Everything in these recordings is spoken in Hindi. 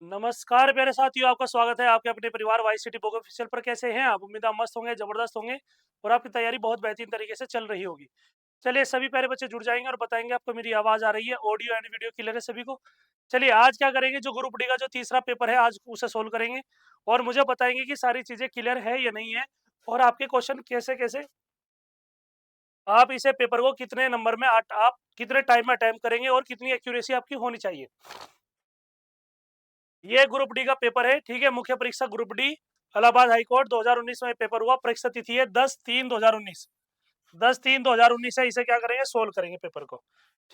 नमस्कार प्यारे साथियों, आपका स्वागत है आपके अपने परिवार वाई सिटी बुक ऑफिशियल पर। कैसे हैं आप? उम्मीद है आप मस्त होंगे, जबरदस्त होंगे और आपकी तैयारी बहुत बेहतरीन तरीके से चल रही होगी। चलिए, सभी प्यारे बच्चे जुड़ जाएंगे और बताएंगे आपको मेरी आवाज़ आ रही है, ऑडियो एंड वीडियो क्लियर है सभी को। चलिए, आज क्या करेंगे, जो ग्रुप डी का जो तीसरा पेपर है आज उसे सोल्व करेंगे और मुझे बताएंगे कि सारी चीज़ें क्लियर है या नहीं है और आपके क्वेश्चन कैसे-कैसे आप इसे पेपर को कितने नंबर में आप कितने टाइम में अटेम्प्ट करेंगे और कितनी एक्यूरेसी आपकी होनी चाहिए। ये ग्रुप डी का पेपर है, ठीक है। मुख्य परीक्षा group D, Allahabad high court 2019 में पेपर हुआ। परीक्षा तिथि है 10/3/2019। 10/3/2019 है। इसे क्या करेंगे, सोल्व करेंगे पेपर को,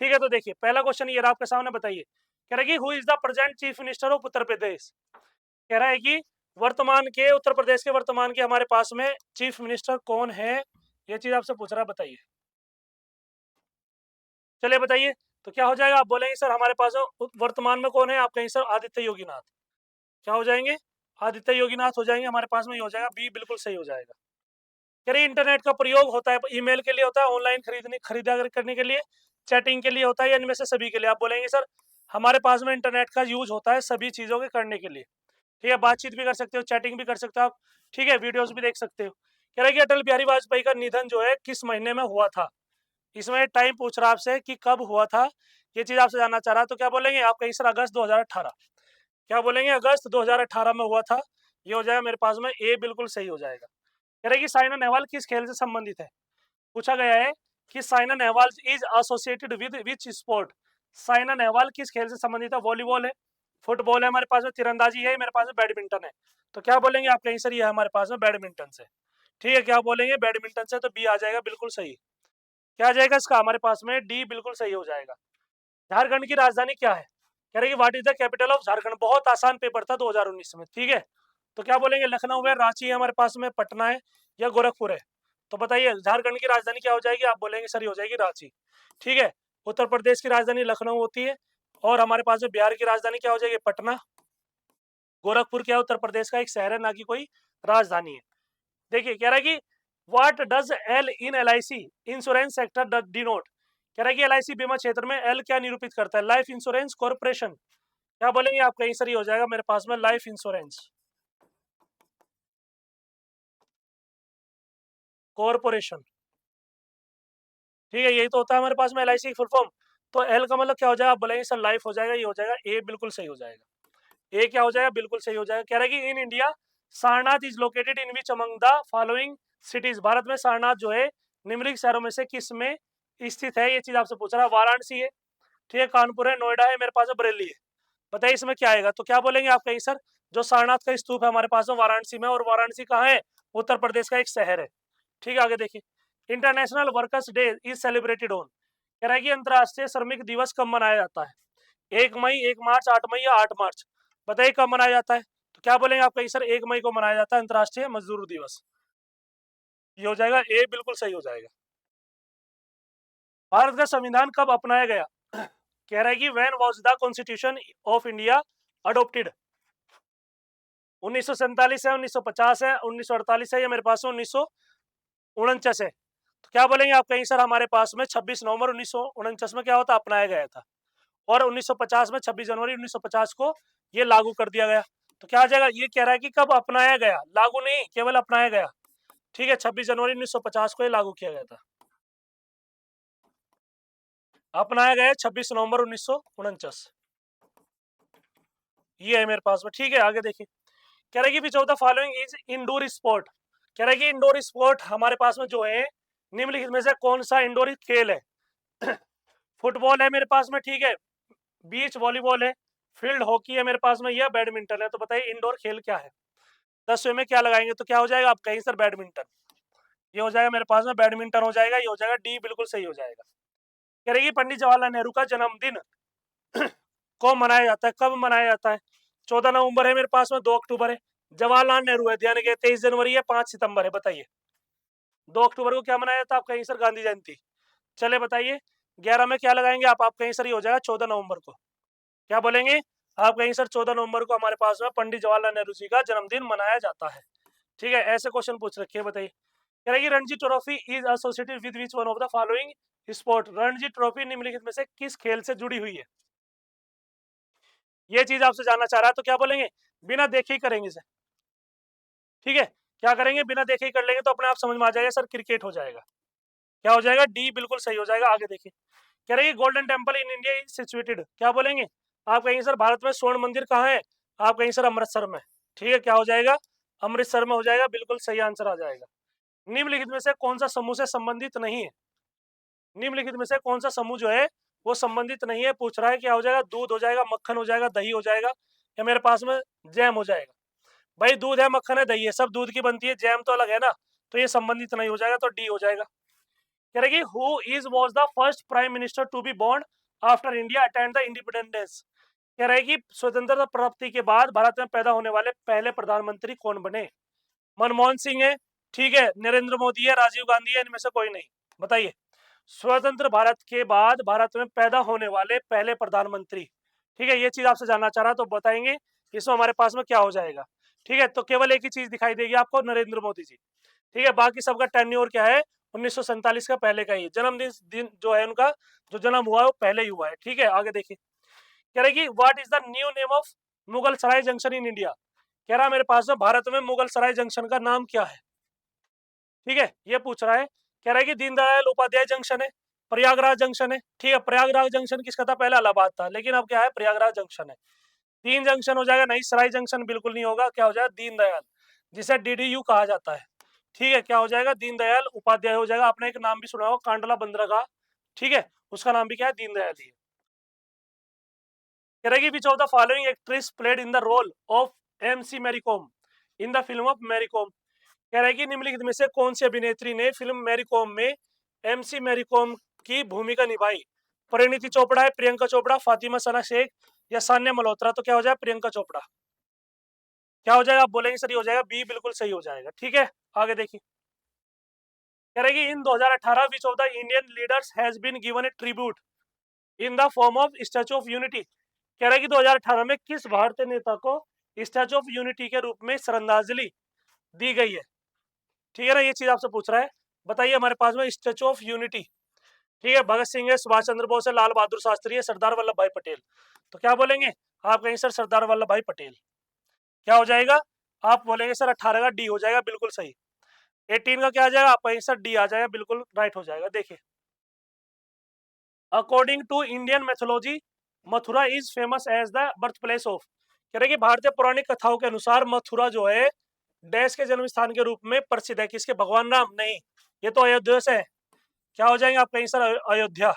ठीक है। तो देखिए, पहला क्वेश्चन ये रहा आपके सामने। बताइए, कह रहा है कि who is the present chief minister of Uttar Pradesh. कह रहा है कि वर्तमान के उत्तर प्रदेश के वर्तमान के हमारे पास में चीफ मिनिस्टर कौन है, ये चीज आपसे पूछ रहा है। बताइए, चलिए बताइए। तो क्या हो जाएगा, आप बोलेंगे सर हमारे पास वर्तमान में कौन है, आप कहेंगे सर आदित्य योगीनाथ। क्या हो जाएंगे, आदित्य योगीनाथ हो जाएंगे हमारे पास में। ये हो जाएगा बी, बिल्कुल सही हो जाएगा। कह रही इंटरनेट का प्रयोग होता है, ईमेल के लिए होता है, ऑनलाइन खरीदारी करने के लिए, चैटिंग के लिए होता है, या इनमें से सभी के लिए। आप बोलेंगे सर हमारे पास में इंटरनेट का यूज होता है सभी चीजों के करने के लिए, ठीक है। बातचीत भी कर सकते हो, चैटिंग भी कर सकते हो आप, ठीक है, वीडियोस भी देख सकते हो। कह रहा है कि अटल बिहारी वाजपेयी का निधन जो है किस महीने में हुआ था। इसमें टाइम पूछ रहा है आपसे कि कब हुआ था, ये चीज आपसे जानना चाह रहा। तो क्या बोलेंगे आप, कहीं सर अगस्त 2018। क्या बोलेंगे, अगस्त 2018 में हुआ था। ये हो जाएगा मेरे पास में ए, बिल्कुल सही हो जाएगा। कह रहे कि साइना नेहवाल किस खेल से संबंधित है। पूछा गया है कि Saina Nehwal is associated with which sport. Saina Nehwal किस खेल से संबंधित है। वॉलीबॉल है, फुटबॉल है हमारे पास में, तीरंदाजी है, मेरे पास में बैडमिंटन है। तो क्या बोलेंगे आप, कहीं सर ये है हमारे पास में बैडमिंटन से, ठीक है। क्या बोलेंगे, बैडमिंटन से। तो बी आ जाएगा बिल्कुल सही। क्या आ जाएगा इसका हमारे पास में, डी, बिल्कुल सही हो जाएगा। झारखंड की राजधानी क्या है। कह रहे कि what is the capital of Jharkhand. बहुत आसान पेपर था 2019 में, ठीक है। तो क्या बोलेंगे, लखनऊ है, रांची है हमारे पास में, पटना है, या गोरखपुर है। तो बताइए झारखंड की राजधानी क्या हो जाएगी, आप बोलेंगे सर ये हो जाएगी रांची, ठीक है। उत्तर प्रदेश की राजधानी लखनऊ होती है और हमारे पास में बिहार की राजधानी क्या हो जाएगी, पटना। गोरखपुर क्या है, उत्तर प्रदेश का एक शहर है, ना कि कोई राजधानी है। देखिए, कह रहा है कि what does L in L I C insurance sector denote. कह रहा है कि एल आई सी बीमा क्षेत्र में एल क्या निरूपित करता है, लाइफ इंश्योरेंस कॉर्पोरेशन। क्या बोलेंगे आप, कहीं सर ये हो जाएगा मेरे पास में लाइफ इंश्योरेंस कॉर्पोरेशन, ठीक है। यही तो होता है हमारे पास में एल आई सी की फुल फॉर्म। तो एल का मतलब क्या हो जाएगा, आप बोलेंगे सर लाइफ हो जाएगा। ये हो जाएगा ए, बिल्कुल सही हो जाएगा। ए क्या हो जाएगा, बिल्कुल सही हो जाएगा। कह रहा है कि in India Sarnath is located in which among the following cities. Bharat में सारनाथ जो है निम्नलिखित शहरों में से किस में स्थित है, ये चीज आपसे पूछ रहा है। वाराणसी है, ठीक है, कानपुर है, नोएडा है, मेरे पास में बरेली है। बताइए इसमें क्या आएगा। तो क्या बोलेंगे आप, कहीं सर जो सारनाथ का स्तूप है हमारे पास में वाराणसी में, और वाराणसी कहाँ है, उत्तर प्रदेश का एक शहर है, ठीक है। आगे देखिए, international workers day is celebrated on. कह रहा है कि अंतर्राष्ट्रीय श्रमिक दिवस कब मनाया जाता है। 1 मई, 1 मार्च, 8 मई या 8 मार्च। बताइए कब मनाया जाता है। तो क्या बोलेंगे आप, कहीं सर 1 मई को मनाया जाता है अंतर्राष्ट्रीय मजदूर दिवस। ये हो जाएगा ए, बिल्कुल सही हो जाएगा। भारत का संविधान कब अपनाया गया। कह रहा है कि when was the constitution of India adopted. 1947 है, 1950 है, 1948 है, या मेरे पास में 1949 है। तो क्या बोलेंगे आप, कहीं सर हमारे पास में 26 नवंबर 1949 में क्या होता, अपनाया गया था। और 1950 में 26 जनवरी 1950 को ये लागू कर दिया गया। तो क्या आ जाएगा, ये कह रहा है कि कब अपनाया गया, लागू नहीं, केवल अपनाया गया, ठीक है। 26 जनवरी 1950 को ये लागू किया गया था। अपनाया गया 26 नवंबर 1949। ये है मेरे पास में, ठीक है। आगे देखिए, कह रहा है कि which of the following is indoor sport. कह रहा है कि इंडोर स्पोर्ट हमारे पास में जो है निम्नलिखित में से कौन सा इंडोर खेल है। फुटबॉल है मेरे पास में, ठीक है, बीच वॉलीबॉल है, फील्ड हॉकी है मेरे पास में, यह बैडमिंटन है। तो बताइए इंडोर खेल क्या है। 10वें में क्या लगाएंगे, तो क्या हो जाएगा, आप कहीं सर बैडमिंटन। ये हो जाएगा मेरे पास में बैडमिंटन हो जाएगा। ये हो जाएगा डी, बिल्कुल सही हो जाएगा। कह रही पंडित जवाहरलाल नेहरू का जन्मदिन को मनाया जाता है, कब मनाया जाता है। 14 नवंबर है मेरे पास में, 2 अक्टूबर है। जवाहरलाल नेहरू है, ध्यान के 23 जनवरी है, 5 सितंबर है। बताइए 2 अक्टूबर को क्या मनाया जाता है, आप कहीं सर गांधी जयंती। चले बताइए 11 में क्या लगाएंगे आप कहीं सर ये हो जाएगा 14 नवंबर को। क्या बोलेंगे आप, कहीं सर 14 नवंबर को हमारे पास में पंडित जवाहरलाल नेहरू जी का जन्मदिन मनाया जाता है, ठीक है। ऐसे क्वेश्चन पूछ रखे हैं। बताइए, कह रहा है कि Ranji trophy is associated with which one of the following sport. Ranji trophy निम्नलिखित में से किस खेल से जुड़ी हुई है। ये चीज आपसे जानना चाह रहा है, तो क्या बोलेंगे, बिना देखे ही करेंगे इसे। ठीक है, क्या करेंगे, बिना देखे ही कर लेंगे, तो अपने आप समझ में आ जाएगा सर, क्रिकेट हो जाएगा। क्या हो जाएगा, डी बिल्कुल सही हो जाएगा। आगे देखिए, कह रहे हैं golden temple in India is situated, क्या बोलेंगे, आप कहेंगे सर भारत में स्वर्ण मंदिर कहाँ है, आप कहेंगे सर अमृतसर में। ठीक है, क्या हो जाएगा, अमृतसर में हो जाएगा, बिल्कुल सही आंसर आ जाएगा। निम्नलिखित में से कौन सा समूह से संबंधित नहीं है, निम्नलिखित में से कौन सा समूह जो है वो संबंधित नहीं है, पूछ रहा है। क्या हो जाएगा, दूध हो जाएगा, मक्खन हो जाएगा, दही हो जाएगा, या मेरे पास में जैम हो जाएगा। भाई दूध है, मक्खन है, दही है, सब दूध की बनती है, जैम तो अलग है ना, तो ये संबंधित नहीं हो जाएगा, तो डी हो जाएगा। कह रहे कि who is was the first prime minister to be born after India attend the independence, कह रहे कि स्वतंत्रता प्राप्ति के बाद भारत में पैदा होने वाले पहले प्रधानमंत्री कौन बने। मनमोहन सिंह है, ठीक है, नरेंद्र मोदी है, राजीव गांधी है, इनमें से कोई नहीं। बताइए, स्वतंत्र भारत के बाद भारत में पैदा होने वाले पहले प्रधानमंत्री। ठीक है, ये चीज आपसे जानना चाह रहा, तो बताएंगे इसमें हमारे पास में क्या हो जाएगा। ठीक है, तो केवल एक ही चीज दिखाई देगी आपको, नरेंद्र मोदी जी। ठीक है, बाकी सबका टेन्योर क्या है, 1947 का पहले का ही जन्मदिन, दिन जो है उनका, जो जन्म हुआ है वो पहले ही हुआ है। ठीक है, आगे देखिए, कह रहे कि what is the new name of Mughal Sarai junction in India, कह रहा मेरे पास में भारत में मुगल सराय जंक्शन का नाम क्या है। ठीक है, ये पूछ रहा है, कह रहा है कि दीनदयाल उपाध्याय जंक्शन है, प्रयागराज जंक्शन है। ठीक है, प्रयागराज जंक्शन किसका था, पहले इलाहाबाद था, लेकिन अब क्या है, प्रयागराज जंक्शन है। तीन जंक्शन हो जाएगा, नहीं सराय जंक्शन बिल्कुल नहीं होगा, क्या हो जाएगा, दीनदयाल, जिसे डीडीयू कहा जाता है। ठीक है, क्या हो जाएगा, दीनदयाल उपाध्याय हो जाएगा। आपने एक नाम भी सुना होगा, कांडला बंदरगाह, ठीक है, उसका नाम भी क्या है, दीनदयाल ही है। कह रहा है which of the following actress played in the role of MC Mary Kom in the film of Mary Kom, कह रहा है कि निम्नलिखित में से कौन सी अभिनेत्री ने फिल्म मैरी कॉम में एमसी मैरी कॉम की भूमिका निभाई। परिणीति चोपड़ा है, प्रियंका चोपड़ा, फातिमा सना शेख, या सान्या मल्होत्रा, तो क्या हो जाएगा, प्रियंका चोपड़ा। क्या हो जाएगा, आप बोलेंगे सर ये हो जाएगा बी, बिल्कुल सही हो जाएगा। ठीक है, आगे देखिए, कह रहे कि in 2018 which of the Indian leaders has been given a tribute in the form of Statue of Unity, कह रहा है कि 2018 में किस भारतीय नेता को स्टैचू ऑफ यूनिटी के रूप में श्रद्धांजलि दी गई है। ठीक है ना, ये चीज आपसे पूछ रहा है। बताइए, हमारे पास में स्टैचू ऑफ यूनिटी, ठीक है, भगत सिंह है, सुभाष चंद्र बोस है, लाल बहादुर शास्त्री है, सरदार वल्लभ भाई पटेल, तो क्या बोलेंगे, आप कहेंगे सर सरदार वल्लभ भाई पटेल। क्या हो जाएगा, आप बोलेंगे सर 18 का डी हो जाएगा, बिल्कुल सही। 18 का क्या आ जाएगा, आप कहेंगे सर डी आ जाएगा, बिल्कुल राइट हो जाएगा। देखिए, according to Indian mythology Mathura is famous as the birth place of, कह रहे कि भारतीय पौराणिक कथाओं के अनुसार मथुरा जो है डैश के जन्म स्थान के रूप में प्रसिद्ध है, किसके, भगवान राम, नहीं, ये तो अयोध्या से है। क्या हो जाएंगे, आप कहेंगे सर अयोध्या,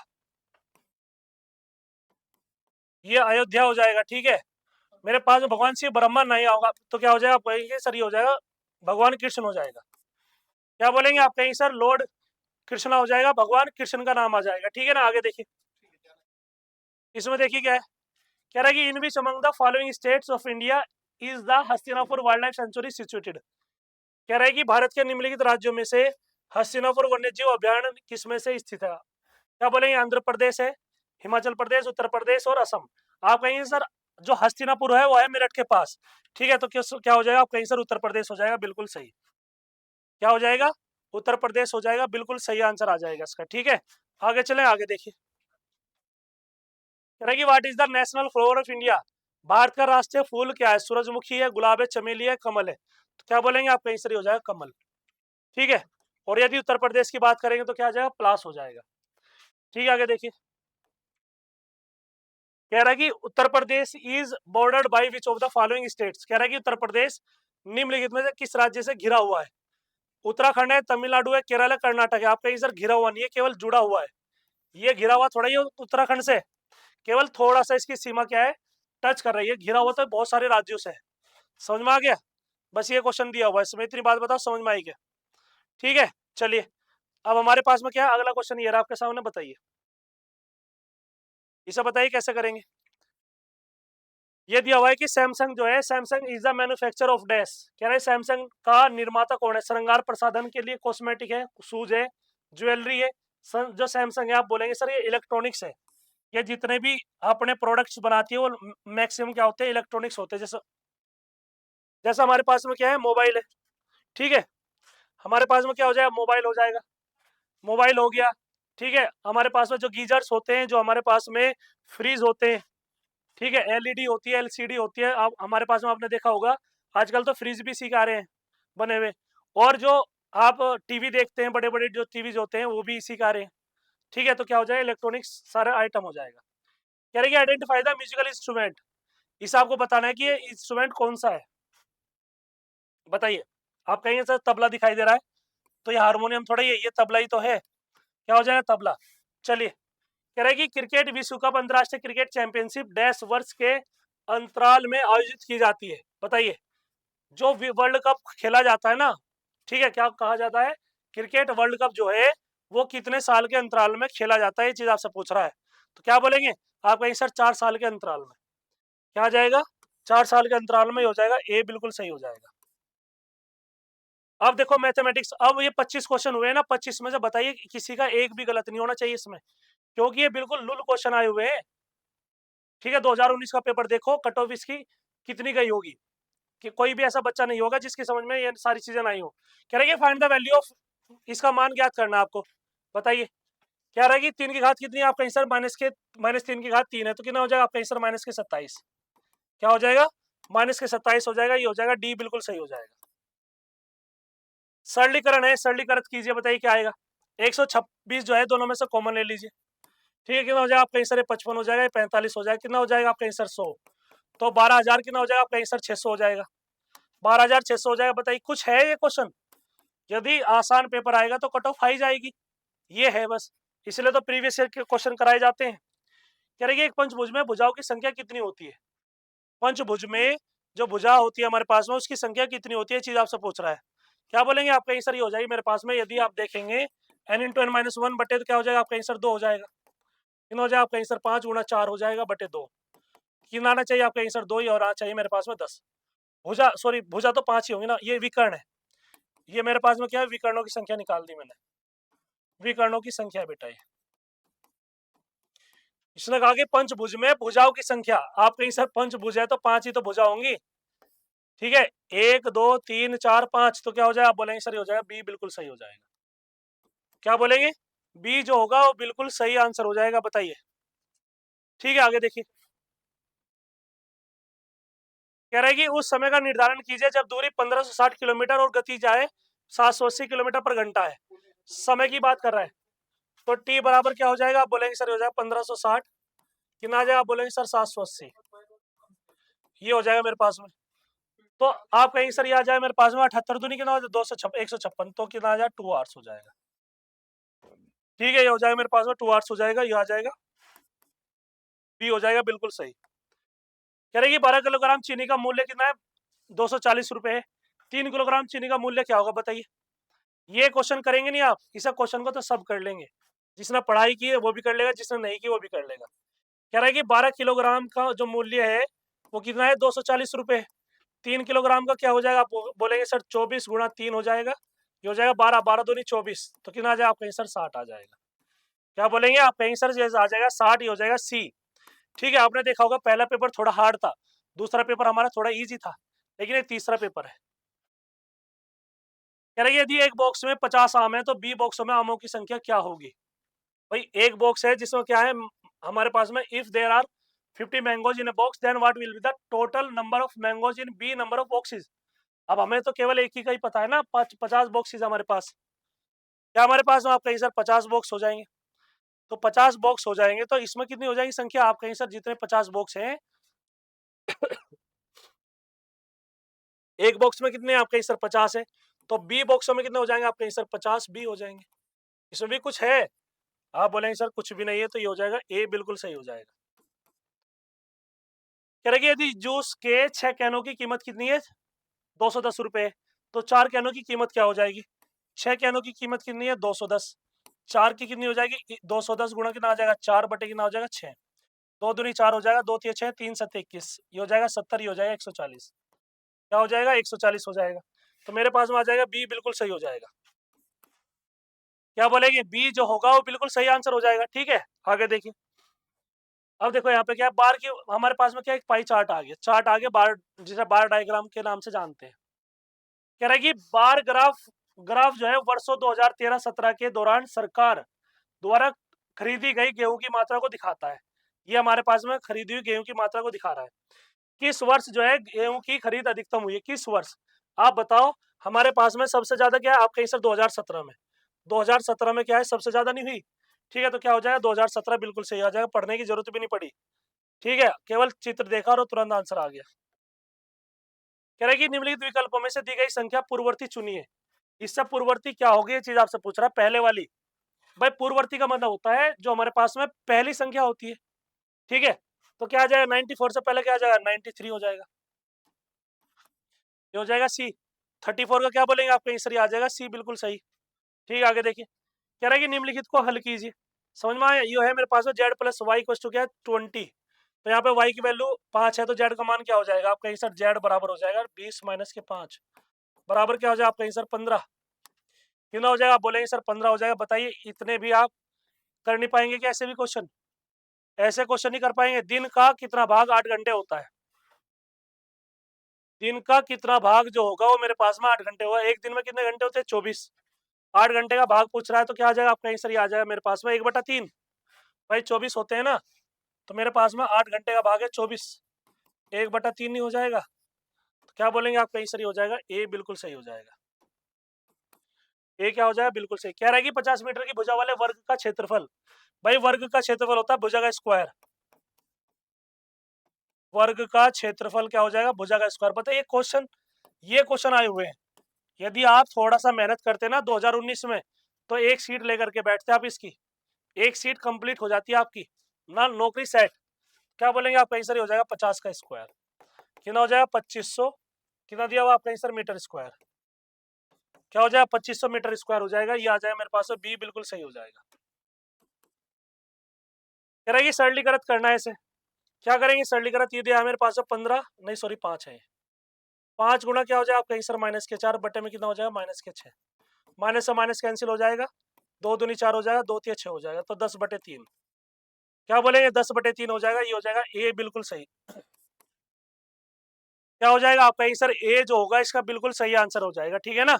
ये अयोध्या हो जाएगा। ठीक है, मेरे पास में भगवान शिव ब्रह्मा नहीं आऊंगा, तो क्या हो जाएगा, आप कहेंगे सर ये हो जाएगा भगवान कृष्ण हो जाएगा। क्या बोलेंगे, आप कहेंगे सर लॉर्ड कृष्णा हो जाएगा, भगवान कृष्ण का नाम आ जाएगा। ठीक है ना, आगे देखिए, इसमें देखिए क्या है, कह रहा है कि in which among the following states of India is the Hastinapur wild life sanctuary situated, कह रहा है कि भारत के निम्नलिखित राज्यों में से हस्तिनापुर वन्यजीव अभ्यारण्य किसमें से स्थित है। क्या बोलेंगे, आंध्र प्रदेश है, हिमाचल प्रदेश, उत्तर प्रदेश और असम। आप कहेंगे सर जो हस्तिनापुर है वो है मेरठ के पास। ठीक है, तो क्या हो जाएगा, आप कहेंगे सर उत्तर प्रदेश हो जाएगा, बिल्कुल सही। क्या हो जाएगा, उत्तर प्रदेश हो जाएगा, बिल्कुल सही आंसर आ जाएगा इसका। ठीक है, आगे चलें, आगे देखिए, कह रहा है कि what is the national flower of India, Bharat का राष्ट्रीय फूल क्या है, सूरजमुखी है, गुलाब है, चमेली है, कमल है, तो क्या बोलेंगे, आप कहीं सर हो जाएगा कमल। ठीक है, और यदि उत्तर प्रदेश की बात करेंगे तो क्या आ जाएगा, प्लास हो जाएगा। ठीक है, आगे देखिए, कह रहा है कि Uttar Pradesh is bordered by which of the following states, कह रहा है कि उत्तर प्रदेश निम्नलिखित में से किस राज्य से घिरा हुआ है। उत्तराखंड है, तमिलनाडु है, केरल है, कर्नाटक है। आप कहीं सर घिरा हुआ नहीं है, केवल जुड़ा हुआ है, ये घिरा हुआ थोड़ा ही उत्तराखंड से, केवल थोड़ा सा इसकी सीमा क्या है, टच कर रही है, घिरा हुआ तो बहुत सारे राज्यों से है। समझ में आ गया, बस ये क्वेश्चन दिया हुआ है, इसमें इतनी बात बताओ, समझ में आई क्या। ठीक है, चलिए, अब हमारे पास में क्या है, अगला क्वेश्चन ये रहा आपके सामने, बताइए, इसे बताइए कैसे करेंगे। ये दिया हुआ है कि सैमसंग जो है, Samsung is the manufacture of dash, कह रहे हैं सैमसंग का निर्माता कौन है, श्रृंगार प्रसाधन के लिए, कॉस्मेटिक है, शूज है, ज्वेलरी है। जो सैमसंग है, आप बोलेंगे सर ये इलेक्ट्रॉनिक्स है, ये जितने भी अपने प्रोडक्ट्स बनाती है वो मैक्सिमम क्या होते हैं, इलेक्ट्रॉनिक्स होते हैं। जैसे जैसा हमारे पास में क्या है, मोबाइल है, ठीक है, हमारे पास में क्या हो जाएगा, मोबाइल हो जाएगा, मोबाइल हो गया। ठीक है, हमारे पास में जो गीजर्स होते हैं, जो हमारे पास में फ्रीज होते हैं, ठीक है, एलईडी होती है, एलसीडी होती है। आप हमारे पास में आपने देखा होगा आजकल तो फ्रिज भी इसी के आ रहे हैं बने हुए, और जो आप टीवी देखते हैं, बड़े बड़े जो टीवीज होते हैं वो भी इसी के आ रहे हैं। ठीक है, तो क्या हो जाएगा, इलेक्ट्रॉनिक्स सारा आइटम हो जाएगा। कह रहे कि आइडेंटिफाई द म्यूजिकल इंस्ट्रूमेंट, इसे आपको बताना है कि ये इंस्ट्रूमेंट कौन सा है, बताइए। आप कहेंगे सर तबला दिखाई दे रहा है, तो ये हारमोनियम थोड़ा, ये तबला ही तो है, क्या हो जाएगा, तबला। चलिए, कह रहा है कि क्रिकेट विश्व कप अंतरराष्ट्रीय क्रिकेट चैंपियनशिप डैश वर्ष के अंतराल में आयोजित की जाती है, बताइए। जो वर्ल्ड कप खेला जाता है ना, ठीक है, क्या कहा जाता है, क्रिकेट वर्ल्ड कप जो है वो कितने साल के अंतराल में खेला जाता है, ये चीज आपसे पूछ रहा है। तो क्या बोलेंगे आप, कहेंगे सर 4 साल के अंतराल में। क्या आ जाएगा, 4 साल के अंतराल में हो जाएगा, ए बिल्कुल सही हो जाएगा। अब देखो मैथमेटिक्स, अब ये 25 क्वेश्चन हुए ना, 25 में से बताइए किसी का एक भी गलत नहीं होना चाहिए इसमें, क्योंकि ये बिल्कुल लुल क्वेश्चन आए हुए हैं। ठीक है, 2019 का पेपर देखो, कट ऑफ इसकी कितनी गई होगी, कि कोई भी ऐसा बच्चा नहीं होगा जिसकी समझ में ये सारी चीजें नहीं हो। कह रहे फाइंड द वैल्यू ऑफ, इसका मान ज्ञात करना है आपको, बताइए। क्या रहेगी, 3 की घात कितनी है आपका आंसर, -3 की घात 3 है, तो कितना हो जाएगा आपका आंसर, -27। क्या हो जाएगा, -27 हो जाएगा, ये हो जाएगा डी बिल्कुल सही हो जाएगा। सरलीकरण है, सरलीकरण कीजिए, बताइए क्या आएगा। 126 जो है दोनों में से कॉमन ले लीजिए। ठीक है, कितना हो जाएगा आपका आंसर, 55 हो जाएगा, 45 हो जाएगा, कितना हो जाएगा आपका आंसर 100, तो 12,000 कितना हो जाएगा आपका आंसर, 600 हो जाएगा, 12,600 हो जाएगा। बताइए कुछ है ये क्वेश्चन, यदि आसान पेपर आएगा तो कट ऑफ आई जाएगी, ये है बस, इसलिए तो प्रीवियस ईयर के क्वेश्चन कराए जाते हैं। कह रहे एक पंचभुज में भुजाओं की संख्या कितनी होती है, पंचभुज में जो भुजा होती है हमारे पास में उसकी संख्या कितनी होती है, चीज आपसे पूछ रहा है। क्या बोलेंगे आपका आंसर ये हो जाएगी मेरे पास में, यदि आप देखेंगे n×n-1 बटे, तो क्या हो जाएगा आपका आंसर 2 हो जाएगा, कितना हो जाएगा आपका आंसर, 5 गुणा 4 हो जाएगा बटे 2, कितना आना चाहिए आपका आंसर 2 ही, और आना चाहिए मेरे पास में 10। भुजा, सॉरी भुजा तो 5 ही होंगी ना, ये विकर्ण है, ये मेरे पास में क्या है, विकर्णों की संख्या निकाल दी मैंने, विकर्णों की संख्या है बेटा ये। इसने कहा कि पंचभुज में भुजाओं की संख्या, आप कहीं सर पंचभुज है तो 5 ही तो भुजा होंगी। ठीक है, 1 2 3 4 5, तो क्या हो जाएगा, आप बोलेंगे सर हो जाएगा बी बिल्कुल सही हो जाएगा। क्या बोलेंगे, बी जो होगा वो बिल्कुल सही आंसर हो जाएगा, बताइए। ठीक है, आगे देखिए। कह रहा है कि उस समय का निर्धारण कीजिए जब दूरी 1560 किलोमीटर और गति जाए 780 किलोमीटर पर घंटा है, समय की बात कर रहा है। तो टी बराबर क्या हो जाएगा, आप बोलेंगे सर हो जाएगा 1560, कितना आ जाएगा, आप बोलेंगे सर 780, ये हो जाएगा मेरे पास में। तो आप कहेंगे सर ये आ जाए मेरे पास में 78 दूनी कितना हो जाए 156, तो कितना आ जाए 2 आवर्स हो जाएगा। ठीक है, ये हो जाएगा मेरे पास में 2 आवर्स हो जाएगा, ये आ जाएगा, बी हो जाएगा बिल्कुल सही। कह रहे 12 किलोग्राम चीनी का मूल्य कितना है, 240 रुपए है। 3 किलोग्राम चीनी का मूल्य क्या होगा, बताइए। ये क्वेश्चन करेंगे नहीं आप, इस क्वेश्चन को तो सब कर लेंगे, जिसने पढ़ाई की है वो भी कर लेगा, जिसने नहीं की वो भी कर लेगा। कह रहा है कि 12 किलोग्राम का जो मूल्य है वो कितना है, 240 रुपए। 3 किलोग्राम का क्या हो जाएगा, आप बोलेंगे सर 24 गुणा 3 हो जाएगा, ये हो जाएगा 12, 12 दूनी 24, तो कितना आ जाएगा आपका आंसर 60 आ जाएगा। क्या बोलेंगे आपका आंसर आ जाएगा 60 ही हो जाएगा, सी। ठीक है, आपने देखा होगा पहला पेपर थोड़ा हार्ड था, दूसरा पेपर हमारा थोड़ा इजी था, लेकिन ये तीसरा पेपर है। कह रही है यदि एक बॉक्स में 50 आम है तो बी बॉक्सों में आमों की संख्या क्या होगी। भाई एक बॉक्स है जिसमें क्या है हमारे पास में, if there are 50 mangoes in a box then what will be the total number of mangoes in b number of boxes. अब हमें तो केवल एक ही का ही पता है ना, 50 बॉक्सेस हमारे पास, क्या हमारे पास में आप कहीं सर 50 बॉक्स हो जाएंगे, तो 50 बॉक्स हो जाएंगे, तो इसमें कितनी हो जाएगी संख्या, आप कहीं सर जितने 50 बॉक्स हैं एक बॉक्स में कितने आप कहीं सर 50 है, तो बी बॉक्सों में कितने हो जाएंगे आप कहीं सर 50 बी हो जाएंगे। इसमें भी कुछ है, आप बोलेंगे सर कुछ भी नहीं है, तो ये हो जाएगा ए बिल्कुल सही हो जाएगा। कह रहे कि यदि जूस के 6 कैनों की कीमत कितनी है, 210 रुपए, तो 4 कैनों की कीमत क्या हो जाएगी, 6 कैनों की कीमत कितनी है 210, 4 की कितनी हो जाएगी 210 गुणा कितना आ जाएगा 4 बटे कितना हो जाएगा 6, 2 दूनी 4 हो जाएगा, 2 तिया 6, 3 7 21, ये हो जाएगा 70, ये हो जाएगा 140, क्या हो जाएगा 140 हो जाएगा। तो मेरे पास में आ जाएगा बी बिल्कुल सही हो जाएगा। क्या बोलेंगे, बी जो होगा वो बिल्कुल सही आंसर हो जाएगा। ठीक है, आगे देखिए। अब देखो यहाँ पे क्या है, बार की हमारे पास में क्या एक पाई चार्ट आ गया, चार्ट आ गया बार, जिसे बार डायग्राम के नाम से जानते हैं। कह रहा है कि बार ग्राफ, ग्राफ जो है वर्षों 2013-17 के दौरान सरकार द्वारा खरीदी गई गेहूं की मात्रा को दिखाता है। ये हमारे पास में खरीदी हुई गेहूं की मात्रा को दिखा रहा है। किस वर्ष जो है गेहूं की खरीद अधिकतम हुई है, किस वर्ष आप बताओ। हमारे पास में सबसे ज्यादा क्या है, आप कहीं सर 2017 में, 2017 में क्या है सबसे ज्यादा नहीं हुई। ठीक है, तो क्या हो जाएगा 2017 बिल्कुल सही आ जाएगा, पढ़ने की जरूरत भी नहीं पड़ी। ठीक है, केवल चित्र देखा और तुरंत आंसर आ गया। कह रहे कि निम्नलिखित विकल्पों में से दी गई संख्या पूर्ववर्ती चुनिए। इससे पूर्ववर्ती क्या होगी, ये चीज आपसे पूछ रहा है, पहले वाली। भाई पूर्ववर्ती का मतलब होता है जो हमारे पास में पहली संख्या होती है। ठीक है, तो क्या आ जाएगा 94 से पहले क्या आ जाएगा 93 हो जाएगा, ये हो जाएगा सी। 34 का क्या बोलेंगे, आपका आंसर आ जाएगा सी, बिल्कुल सही। ठीक है, आगे देखिए। कह रहा है कि निम्नलिखित को हल कीजिए। समझ में आया, ये है मेरे पास में Z plus Y equal to क्या है 20। तो यहाँ पे y की वैल्यू 5 है, तो z का मान क्या हो जाएगा आपका आंसर, z बराबर हो जाएगा 20 माइनस के 5, बराबर क्या हो जाएगा आपका आंसर 15। कितना हो जाएगा, आप बोलेंगे सर 15 हो जाएगा। बताइए इतने भी आप कर नहीं पाएंगे क्या ऐसे भी क्वेश्चन, ऐसे क्वेश्चन नहीं कर पाएंगे। दिन का कितना भाग 8 घंटे होता है, दिन का कितना भाग जो होगा वो मेरे पास में 8 घंटे होगा। एक दिन में कितने घंटे होते हैं 24, 8 घंटे का भाग पूछ रहा है, तो क्या आ जाएगा आपका आंसर, आ जाएगा मेरे पास में 1/3। भाई 24 होते हैं ना, तो मेरे पास में 8 घंटे का भाग है 24, 1/3 नहीं हो जाएगा। तो क्या बोलेंगे, आपका आंसर हो जाएगा ए, बिल्कुल सही हो जाएगा। ए क्या हो जाएगा, बिल्कुल सही। कह रहा है कि 50 मीटर की भुजा वाले वर्ग का क्षेत्रफल। भाई वर्ग का क्षेत्रफल होता है भुजा का स्क्वायर, वर्ग का क्षेत्रफल क्या हो जाएगा, भुजा का स्क्वायर। पता है ये क्वेश्चन आए हुए हैं, यदि आप थोड़ा सा मेहनत करते ना 2019 में, तो एक सीट लेकर के बैठते आप, इसकी एक सीट कंप्लीट हो जाती है आपकी ना, नौकरी सेट। क्या बोलेंगे, आपका आंसर हो जाएगा 50 का स्क्वायर, कितना हो जाएगा 2500, कितना दिया हुआ आपका आंसर मीटर स्क्वायर, क्या हो जाएगा 2500 मीटर स्क्वायर हो जाएगा, ये आ जाएगा मेरे पास बी, बिल्कुल सही हो जाएगा। कह रहा है कि सरलीकृत करना है इसे, क्या करेंगे सरलीकृत, ये दिया मेरे पास 15 नहीं सॉरी 5 है, 5 गुना क्या हो जाएगा आपका आंसर माइनस के 4 बटे में कितना हो जाएगा -6, माइनस से माइनस कैंसिल हो जाएगा, 2 दूनी 4 हो जाएगा, 2 तिया 6 हो जाएगा, तो 10/3। क्या बोलेंगे 10/3 हो जाएगा, ये हो जाएगा ए, बिल्कुल सही। क्या हो जाएगा आपका आंसर ए जो होगा इसका बिल्कुल सही आंसर हो जाएगा। ठीक है ना,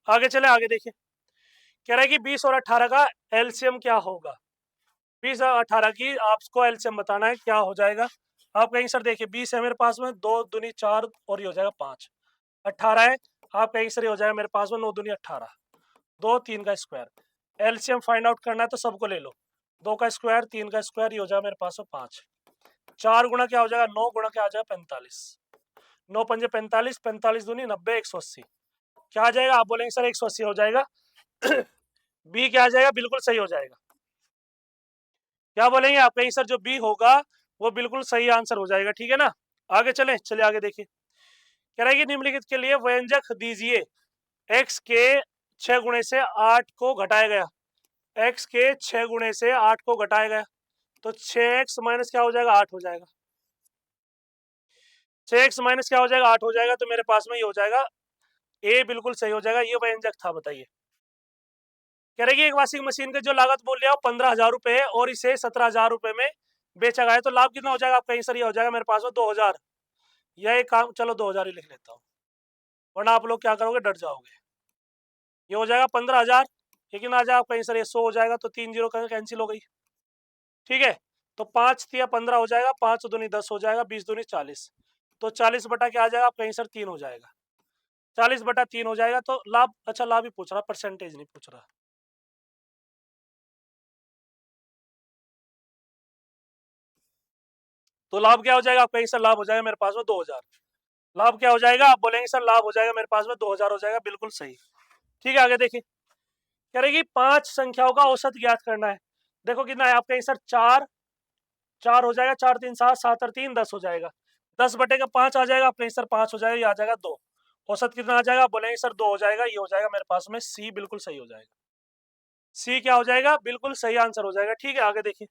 आगे चले, आगे देखिए। कह रहा है कि 20 और 18 का एलसीएम क्या होगा। 20 और 18 की आपको एलसीएम बताना है, क्या हो जाएगा आपका आंसर। देखिए 20 है मेरे पास में, 2 दूनी 4 और ये हो जाएगा 5, 18 है आपका आंसर, हो जाएगा मेरे पास में 9 दूनी 18, 2 3 का स्क्वायर। एलसीएम फाइंड आउट करना है तो सबको ले लो, 2 का स्क्वायर 3 का स्क्वायर, ये हो जाएगा मेरे पास में 5, 4 गुना क्या हो जाएगा 9 गुना क्या आ जाएगा 45, 9 पंजे 45, 45 दूनी 90, 180, क्या आ जाएगा, आप बोलेंगे सर 180 हो जाएगा। बी क्या आ जाएगा, बिल्कुल सही हो जाएगा। क्या बोलेंगे, आपका आंसर जो बी होगा वो बिल्कुल सही आंसर हो जाएगा। ठीक है ना, आगे चले, चलिए आगे देखिए। कह रहा है कि निम्नलिखित के लिए व्यंजक दीजिए। x के 6 गुणे से 8 को घटाया गया, x के 6 गुणे से 8 को घटाया गया, तो 6x माइनस क्या हो जाएगा 8 हो जाएगा, 6x माइनस क्या हो जाएगा 8 हो जाएगा, तो मेरे पास में ये हो जाएगा ए, बिल्कुल सही हो जाएगा, ये व्यंजक था। बताइए, कह रहे कि एक वॉशिंग मशीन का जो लागत मूल्य है 15,000 रुपए है और इसे 17,000 रुपए में बेचा गया है, तो लाभ कितना हो जाएगा आपका आंसर, ये हो जाएगा मेरे पास में 2,000। यह एक काम, चलो 2,000 ही लिख लेता हूँ, वरना आप लोग क्या करोगे, डर जाओगे। ये हो जाएगा 15,000, लेकिन आ जाएगा आपका आंसर ये 100 हो जाएगा, तो 3 जीरो कैंसिल हो गई। ठीक है, तो 5 तिया 15 हो जाएगा, 5 दूनी 10 हो जाएगा, 20 दूनी 40, तो 40 बटा क्या आ जाएगा आपका आंसर 3 हो जाएगा, 40/3 हो जाएगा। तो लाभ, अच्छा लाभ ही पूछ रहा, परसेंटेज नहीं पूछ रहा। तो लाभ क्या हो जाएगा आपका आंसर, लाभ हो जाएगा मेरे पास में 2,000। लाभ क्या हो जाएगा, आप बोलेंगे सर लाभ हो जाएगा मेरे पास में 2,000 हो जाएगा, बिल्कुल सही। ठीक है, आगे देखिए। कह रहे कि 5 संख्याओं का औसत ज्ञात करना है। देखो कितना है आपका आंसर, 4, 4 हो जाएगा, 4 3 7, 7 और 3 10 हो जाएगा, 10/5 आ जाएगा आपका आंसर, 5 हो जाएगा, ये आ जाएगा 2। औसत कितना आ जाएगा, आप बोलेंगे सर 2 हो जाएगा, ये हो जाएगा मेरे पास में सी, बिल्कुल सही हो जाएगा। सी क्या हो जाएगा, बिल्कुल सही आंसर हो जाएगा। ठीक है, आगे देखिए।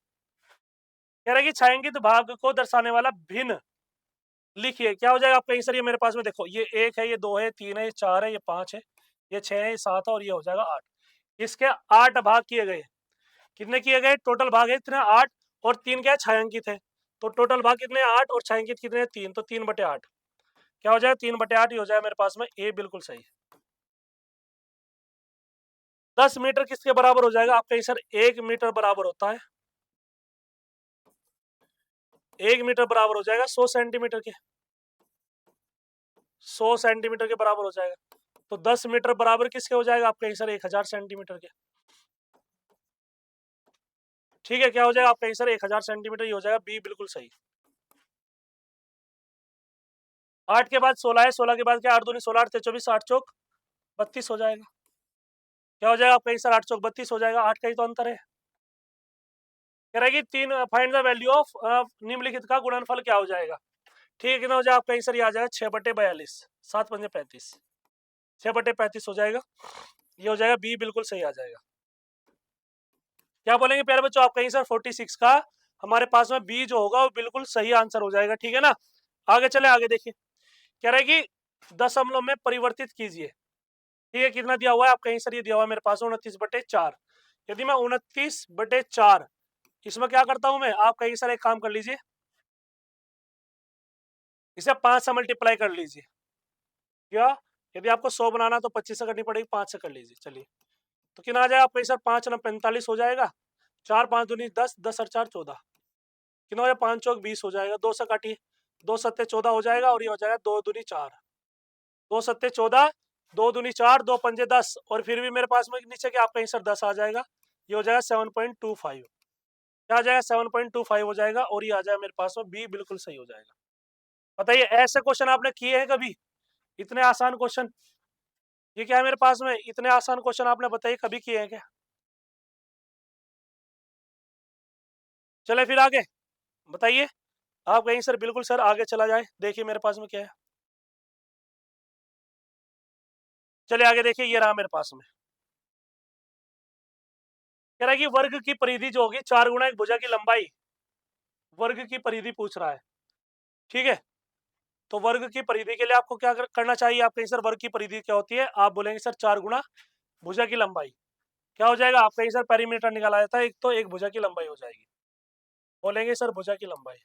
कह रहा है कि छायांकित भाग को दर्शाने वाला भिन्न लिखिए, क्या हो जाएगा आपका आंसर, ये मेरे पास में देखो, ये 1 है, ये 2 है, 3 है, ये 4 है, ये 5 है, ये 6 है, ये 7 है और ये हो जाएगा 8। इसके 8 भाग किए गए, कितने किए गए, टोटल भाग है इतने 8, और 3 क्या है छायांकित है, तो टोटल भाग कितने 8 और छायांकित कितने 3, तो 3/8 क्या हो जाएगा 3/8, ये हो जाएगा मेरे पास में ए, बिल्कुल सही। 10 मीटर किसके बराबर हो जाएगा आपका आंसर, 1 मीटर बराबर होता है 1 मीटर बराबर हो जाएगा 100 सेंटीमीटर के, 100 सेंटीमीटर के बराबर हो जाएगा। तो 10 मीटर बराबर किसके हो जाएगा आपका आंसर 1000 सेंटीमीटर के। ठीक है, क्या हो जाएगा आपका आंसर 1000 सेंटीमीटर ही हो जाएगा, बी बिल्कुल सही। 8 के बाद 16 है, 16 के बाद क्या 8 दूनी 16, 8 24, 8 चौक 32 हो जाएगा। क्या हो जाएगा आपका आंसर 8 चौक 32 हो जाएगा, 8 का ही तो अंतर है। कह रहा है कि तीन फाइंड द वैल्यू ऑफ निम्नलिखित का गुणनफल क्या हो जाएगा। ठीक है, कितना हो जाएगा आपका आंसर, ये आ जाएगा 6/42, 7 पंजे 35, 6/35 हो जाएगा, ये हो जाएगा बी बिल्कुल सही आ जाएगा। क्या बोलेंगे प्यारे बच्चों, आपका आंसर 46 का हमारे पास में बी जो होगा वो बिल्कुल सही आंसर हो जाएगा। ठीक है ना, आगे चले, आगे देखिए। कह रहा है कि दशमलव में परिवर्तित कीजिए। ठीक है, कितना दिया हुआ है आपका आंसर, ये दिया हुआ है मेरे पास 29/4। यदि मैं 29/4 इसमें क्या करता हूं मैं, आपका आंसर एक काम कर लीजिए, इसे 5 से मल्टीप्लाई कर लीजिए। क्या, यदि आपको 100 बनाना तो 25 से करनी पड़ेगी, 5 से कर लीजिए। चलिए, तो कितना आ जाएगा आपका आंसर, 5 9 45 हो जाएगा, 4 5 दूनी 10, 10 और 4 14, कितना हो जाएगा 5 चौक 20 हो जाएगा, 2 से काटिए, 2 सत्ते 14 हो जाएगा, और ये हो जाएगा 2 दूनी 4, 2 सत्ते 14, 2 दूनी 4, 2 पंजे 10, और फिर भी मेरे पास में नीचे के आपका आंसर 10 आ जाएगा, ये हो जाएगा 7.25। क्या आ जाएगा 7.25 हो जाएगा, और ये आ जाएगा मेरे पास में बी बिल्कुल सही हो जाएगा। बताइए, ऐसे क्वेश्चन आपने किए हैं कभी, इतने आसान क्वेश्चन? ये क्या है मेरे पास में, इतने आसान क्वेश्चन आपने बताइए कभी किए हैं क्या? चले फिर आगे, बताइए आप कहीं सर, बिल्कुल सर आगे चला जाए, देखिए मेरे पास में क्या है। चलिए आगे देखिए, ये रहा मेरे पास में, कह रहा है कि वर्ग की परिधि जो होगी 4 गुना एक भुजा की लंबाई, वर्ग की परिधि पूछ रहा है। ठीक है, तो वर्ग की परिधि के लिए आपको क्या करना चाहिए, आप कहीं सर वर्ग की परिधि क्या होती है, आप बोलेंगे सर 4 गुना भुजा की लंबाई। क्या हो जाएगा आप कहीं सर, पेरीमीटर निकाला जाता है, एक तो एक भुजा की लंबाई हो जाएगी, बोलेंगे सर भुजा की लंबाई।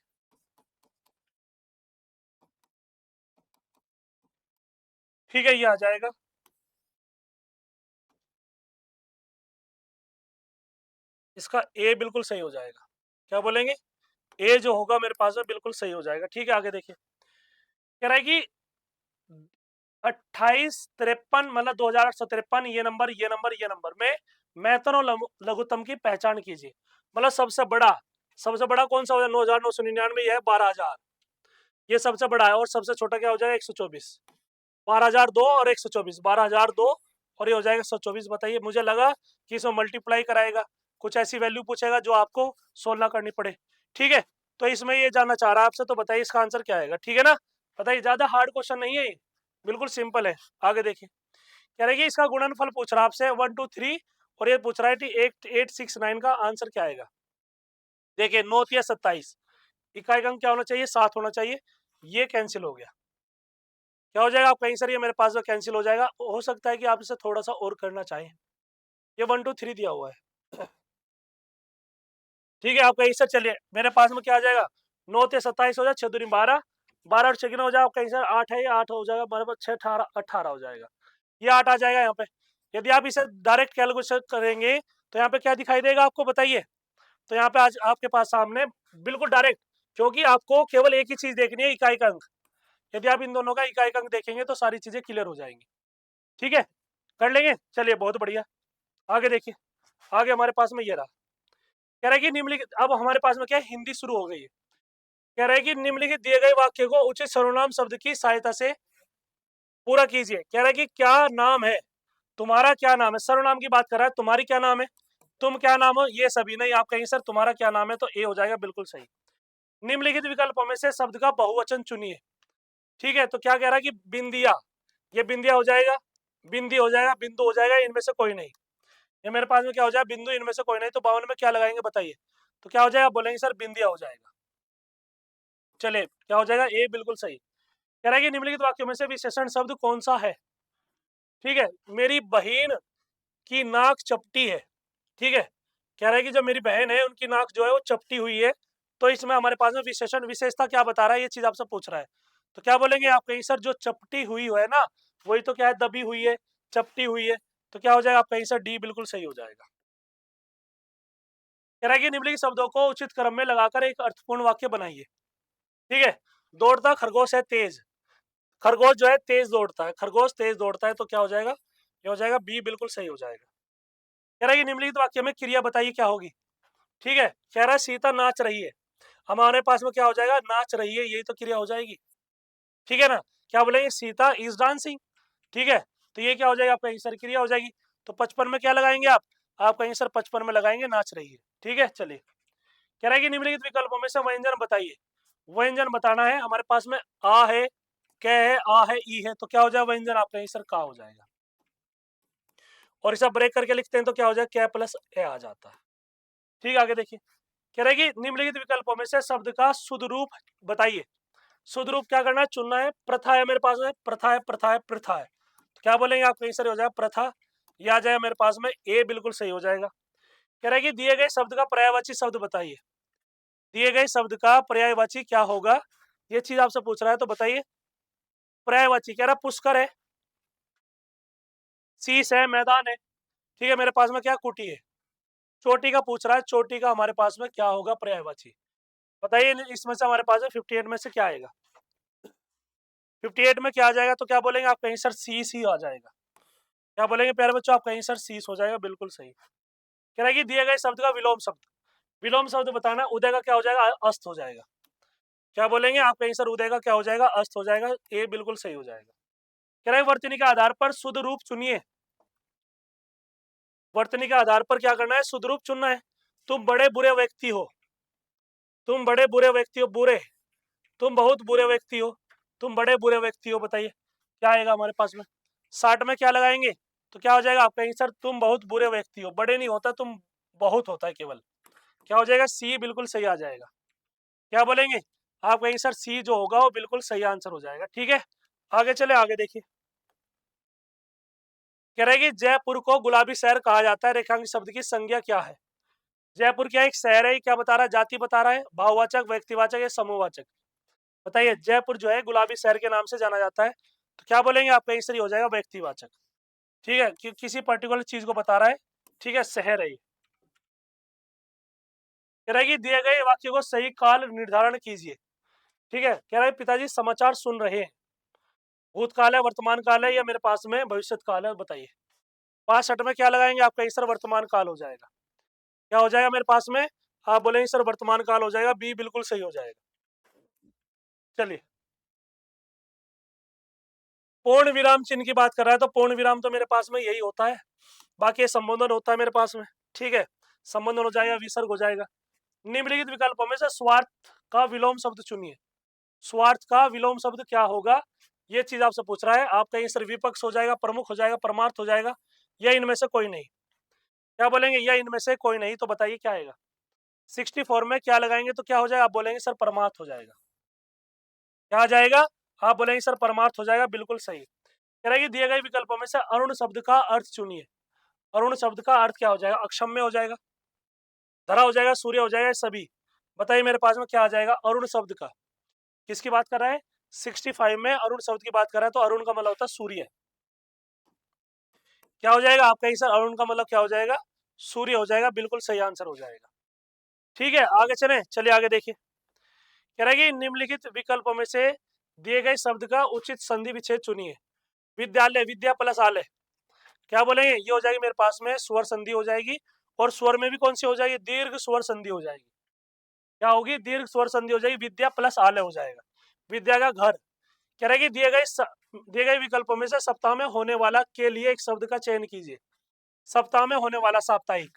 ठीक है, ये आ जाएगा, इसका ए बिल्कुल सही हो जाएगा। क्या बोलेंगे, ए जो होगा मेरे पास में बिल्कुल सही हो जाएगा। ठीक है, आगे देखिए, कह रहा है कि 2853 मतलब 2853, ये नंबर में महत्तम और लघुत्तम की पहचान कीजिए। मतलब सबसे बड़ा कौन सा हो जाए, 9999, यह है 12000, ये सबसे बड़ा है, और सबसे छोटा क्या हो जाएगा 124, 12002 और 124, 12002 और ये हो जाएगा 124। बताइए, मुझे लगा कि इसमें मल्टीप्लाई कराएगा, कुछ ऐसी वैल्यू पूछेगा जो आपको सोल्व ना करनी पड़े। ठीक है, तो इसमें ये जानना चाह रहा है आपसे, तो बताइए इसका आंसर क्या आएगा। ठीक है ना, बताइए, ज्यादा हार्ड क्वेश्चन नहीं है ये, बिल्कुल सिंपल है। आगे देखिए, कह रहे हैं कि इसका गुणनफल पूछ रहा है आपसे 1 2 3, और ये पूछ रहा है कि 8 का आंसर क्या आएगा। देखिए 9 या 27, इकाई का अंक क्या होना चाहिए, 7 होना चाहिए, ये कैंसिल हो गया। क्या हो जाएगा आप कहीं सर, ये मेरे पास में कैंसिल हो जाएगा। हो सकता है कि आप इसे थोड़ा सा और करना चाहें, ये 1 2 3 दिया हुआ है। ठीक है, आप कहीं सर, चलिए मेरे पास में क्या आ जाएगा, 9 से 27 हो जाए, 6 दूनी 12, 12 और 6 कितना हो जाएगा कहीं सर 8 है, 8 हो जाएगा बराबर 6 18 18 हो जाएगा, ये 8 आ जाएगा यहाँ पे। यदि आप इसे डायरेक्ट कैलकुलेशन करेंगे तो यहाँ पे क्या दिखाई देगा आपको, बताइए। तो यहाँ पे आज आपके पास सामने बिल्कुल डायरेक्ट, क्योंकि आपको केवल एक ही चीज देखनी है, इकाई का अंक। यदि आप इन दोनों का इकाई का अंक देखेंगे तो सारी चीजें क्लियर हो जाएंगी। ठीक है, कर लेंगे, चलिए बहुत बढ़िया। आगे देखिए, आगे हमारे पास में ये रहा, कह रहा है कि निम्नलिखित, अब हमारे पास में क्या है, हिंदी शुरू हो गई है। कह रहा है कि निम्नलिखित दिए गए वाक्य को उचित सर्वनाम शब्द की सहायता से पूरा कीजिए। कह रहा है कि क्या नाम है, तुम्हारा क्या नाम है, सर्वनाम की बात कर रहा है, तुम्हारी क्या नाम है, तुम क्या नाम हो, ये सभी नहीं। आप कहेंगे सर तुम्हारा क्या नाम है, तो ए हो जाएगा बिल्कुल सही। निम्नलिखित विकल्पों में से शब्द का बहुवचन चुनिए। ठीक है, तो क्या कह रहा है कि बिंदिया, ये बिंदिया हो जाएगा, बिंदी हो जाएगा, बिंदु हो जाएगा, इनमें से कोई नहीं। ये मेरे पास में क्या हो जाएगा, बिंदु, इनमें से कोई नहीं, तो 52 में क्या लगाएंगे बताइए। तो क्या हो जाएगा, बोलेंगे सर बिंदिया हो जाएगा। चले, क्या हो जाएगा, ए बिल्कुल सही। कह रहा है कि निम्नलिखित वाक्यों में से विशेषण शब्द कौन सा है। ठीक है, मेरी बहन की नाक चपटी है। ठीक है, कह रहा है कि जो मेरी बहन है उनकी नाक जो है वो चपटी हुई है, तो इसमें हमारे पास में विशेषण विशेषता क्या बता रहा है, ये चीज आपसे पूछ रहा है। तो क्या बोलेंगे आप कहीं सर, जो चपटी हुई है ना, वही तो क्या है, दबी हुई है, चपटी हुई है, तो क्या हो जाएगा आप कहीं सर डी बिल्कुल सही हो जाएगा। कह रहा है कि निम्नलिखित शब्दों को उचित क्रम में लगाकर एक अर्थपूर्ण वाक्य बनाइए। ठीक है, दौड़ता खरगोश है तेज, खरगोश जो है तेज दौड़ता है, खरगोश तेज दौड़ता है, तो क्या हो जाएगा, ये हो जाएगा बी, बिल्कुल सही हो जाएगा। कह रहा है कि निम्नलिखित वाक्य में क्रिया बताइए क्या होगी। ठीक है, कह रहा है सीता नाच रही है, हमारे पास में क्या हो जाएगा, नाच रही है, यही तो क्रिया हो जाएगी। ठीक है ना, क्या बोलेंगे, सीता इज डांसिंग। ठीक है, तो ये क्या हो जाएगा, आपका आंसर क्रिया हो जाएगी। तो 55 में क्या लगाएंगे आपका आंसर 55 में लगाएंगे नाच रही है। ठीक है, चलिए, कह रहा है कि निम्नलिखित विकल्पों में से व्यंजन बताइए। व्यंजन बताना है, हमारे पास में आ है, क है, आ है, ई है, तो क्या हो जाएगा व्यंजन, आपका आंसर का हो जाएगा। और इसे ब्रेक करके लिखते हैं तो क्या हो जाएगा, क प्लस ए आ जाता है। ठीक है, आगे देखिए, कह रहा है कि निम्नलिखित विकल्पों में से शब्द का शुद्ध रूप बताइए। शुद्ध रूप क्या करना है, चुनना है। प्रथा है मेरे पास में, प्रथा है, प्रथा है, प्रथा है, तो क्या बोलेंगे, आपका आंसर हो जाएगा प्रथा, ये आ जाएगा मेरे पास में ए, बिल्कुल सही हो जाएगा। कह रहा है कि दिए गए शब्द का पर्यायवाची शब्द बताइए। दिए गए शब्द का पर्यायवाची क्या होगा, ये चीज आपसे पूछ रहा है, तो बताइए। पर्यायवाची कह रहा पुष्कर है, शीश है, मैदान है। ठीक है, मेरे पास में क्या कुटी है, चोटी का पूछ रहा है, चोटी का हमारे पास में क्या होगा पर्यायवाची, बताइए। इसमें से हमारे पास में 58 में से क्या आएगा, 58 में क्या आ जाएगा, तो क्या बोलेंगे, आपका आंसर शीश ही आ जाएगा। क्या बोलेंगे प्यारे बच्चों, आपका आंसर शीश हो जाएगा, बिल्कुल सही। कह रहा है कि दिए गए शब्द का विलोम शब्द, विलोम शब्द बताना। उदय का क्या हो जाएगा, अस्त हो जाएगा। क्या बोलेंगे, आपका आंसर उदय का क्या हो जाएगा, अस्त हो जाएगा, ए बिल्कुल सही हो जाएगा। कह रहा है वर्तनी के आधार पर शुद्ध रूप चुनिए। वर्तनी के आधार पर क्या करना है, शुद्ध रूप चुनना है। तुम बड़े बुरे व्यक्ति हो, तुम बड़े बुरे व्यक्ति हो, बुरे, तुम बहुत बुरे व्यक्ति हो, तुम बड़े बुरे व्यक्ति हो, बताइए क्या आएगा हमारे पास में। 60 में क्या लगाएंगे, तो क्या हो जाएगा आपका आंसर, तुम बहुत बुरे व्यक्ति हो, बड़े नहीं होता, तुम बहुत होता है केवल, क्या हो जाएगा, सी बिल्कुल सही आ जाएगा। क्या बोलेंगे, आपका आंसर सी जो होगा वो बिल्कुल सही आंसर हो जाएगा। ठीक है, आगे चले, आगे देखिए, कह रहे कि जयपुर को गुलाबी शहर कहा जाता है, रेखांकित शब्द की संज्ञा क्या है। जयपुर क्या एक शहर है, क्या बता रहा है, जाति बता रहा है, भाववाचक, व्यक्तिवाचक या समूहवाचक, बताइए। जयपुर जो है गुलाबी शहर के नाम से जाना जाता है, तो क्या बोलेंगे, आपका आंसर हो जाएगा व्यक्तिवाचक। ठीक है, किसी पर्टिकुलर चीज को बता रहा है। ठीक है, शहर है। कह रहा है कि दिए गए वाक्य को सही काल निर्धारण कीजिए। ठीक है, कह रहा है पिताजी समाचार सुन रहे हैं, भूतकाल है, वर्तमान काल है, या मेरे पास में भविष्य काल है, बताइए। 65 में क्या लगाएंगे, आपका आंसर वर्तमान काल हो जाएगा। क्या हो जाएगा मेरे पास में, आप बोलेंगे सर वर्तमान काल हो जाएगा, बी बिल्कुल सही हो जाएगा। चलिए, पूर्ण विराम चिन्ह की बात कर रहा है, तो पूर्ण विराम तो मेरे पास में यही होता है, बाकी संबोधन होता है मेरे पास में। ठीक है, संबोधन हो जाएगा, विसर्ग हो जाएगा। निम्नलिखित विकल्पों में से स्वार्थ का विलोम शब्द चुनिए। स्वार्थ का विलोम शब्द क्या होगा, ये चीज आपसे पूछ रहा है। आपका आंसर विपक्ष हो जाएगा, प्रमुख हो जाएगा, परमार्थ हो जाएगा, या इनमें से कोई नहीं। क्या बोलेंगे, या इनमें से कोई नहीं, तो बताइए क्या आएगा। 64 में क्या लगाएंगे, तो क्या हो जाएगा, आप बोलेंगे सर परमार्थ हो जाएगा। क्या आ जाएगा, आप बोलेंगे सर परमार्थ हो जाएगा, बिल्कुल सही। कह रहा है कि दिए गए विकल्पों में से अरुण शब्द का अर्थ चुनिए। अरुण शब्द का अर्थ क्या हो जाएगा, अक्षम्य हो जाएगा, धरा हो जाएगा, सूर्य हो जाएगा, सभी, बताइए मेरे पास में क्या आ जाएगा अरुण शब्द का। किसकी बात कर रहा है, 65 में अरुण शब्द की बात कर रहा है, तो अरुण का मतलब होता है सूर्य। क्या हो जाएगा आपका आंसर, अरुण का मतलब क्या हो जाएगा, सूर्य हो जाएगा, बिल्कुल सही आंसर हो जाएगा। ठीक है, आगे चले, चलिए आगे देखिए। कह रहा है कि निम्नलिखित विकल्पों में से दिए गए शब्द का उचित संधि विच्छेद चुनिए। विद्यालय, विद्या प्लस आलय, क्या बोलेंगे, ये हो जाएगी मेरे पास में स्वर संधि हो जाएगी, और स्वर में भी कौन सी हो जाएगी, दीर्घ स्वर संधि हो जाएगी। क्या होगी, दीर्घ स्वर संधि हो जाएगी, विद्या प्लस आलय हो जाएगा, विद्या का घर। कह रहा है कि दिए गए विकल्पों में से सप्ताह में होने वाला के लिए एक शब्द का चयन कीजिए। सप्ताह में होने वाला, साप्ताहिक,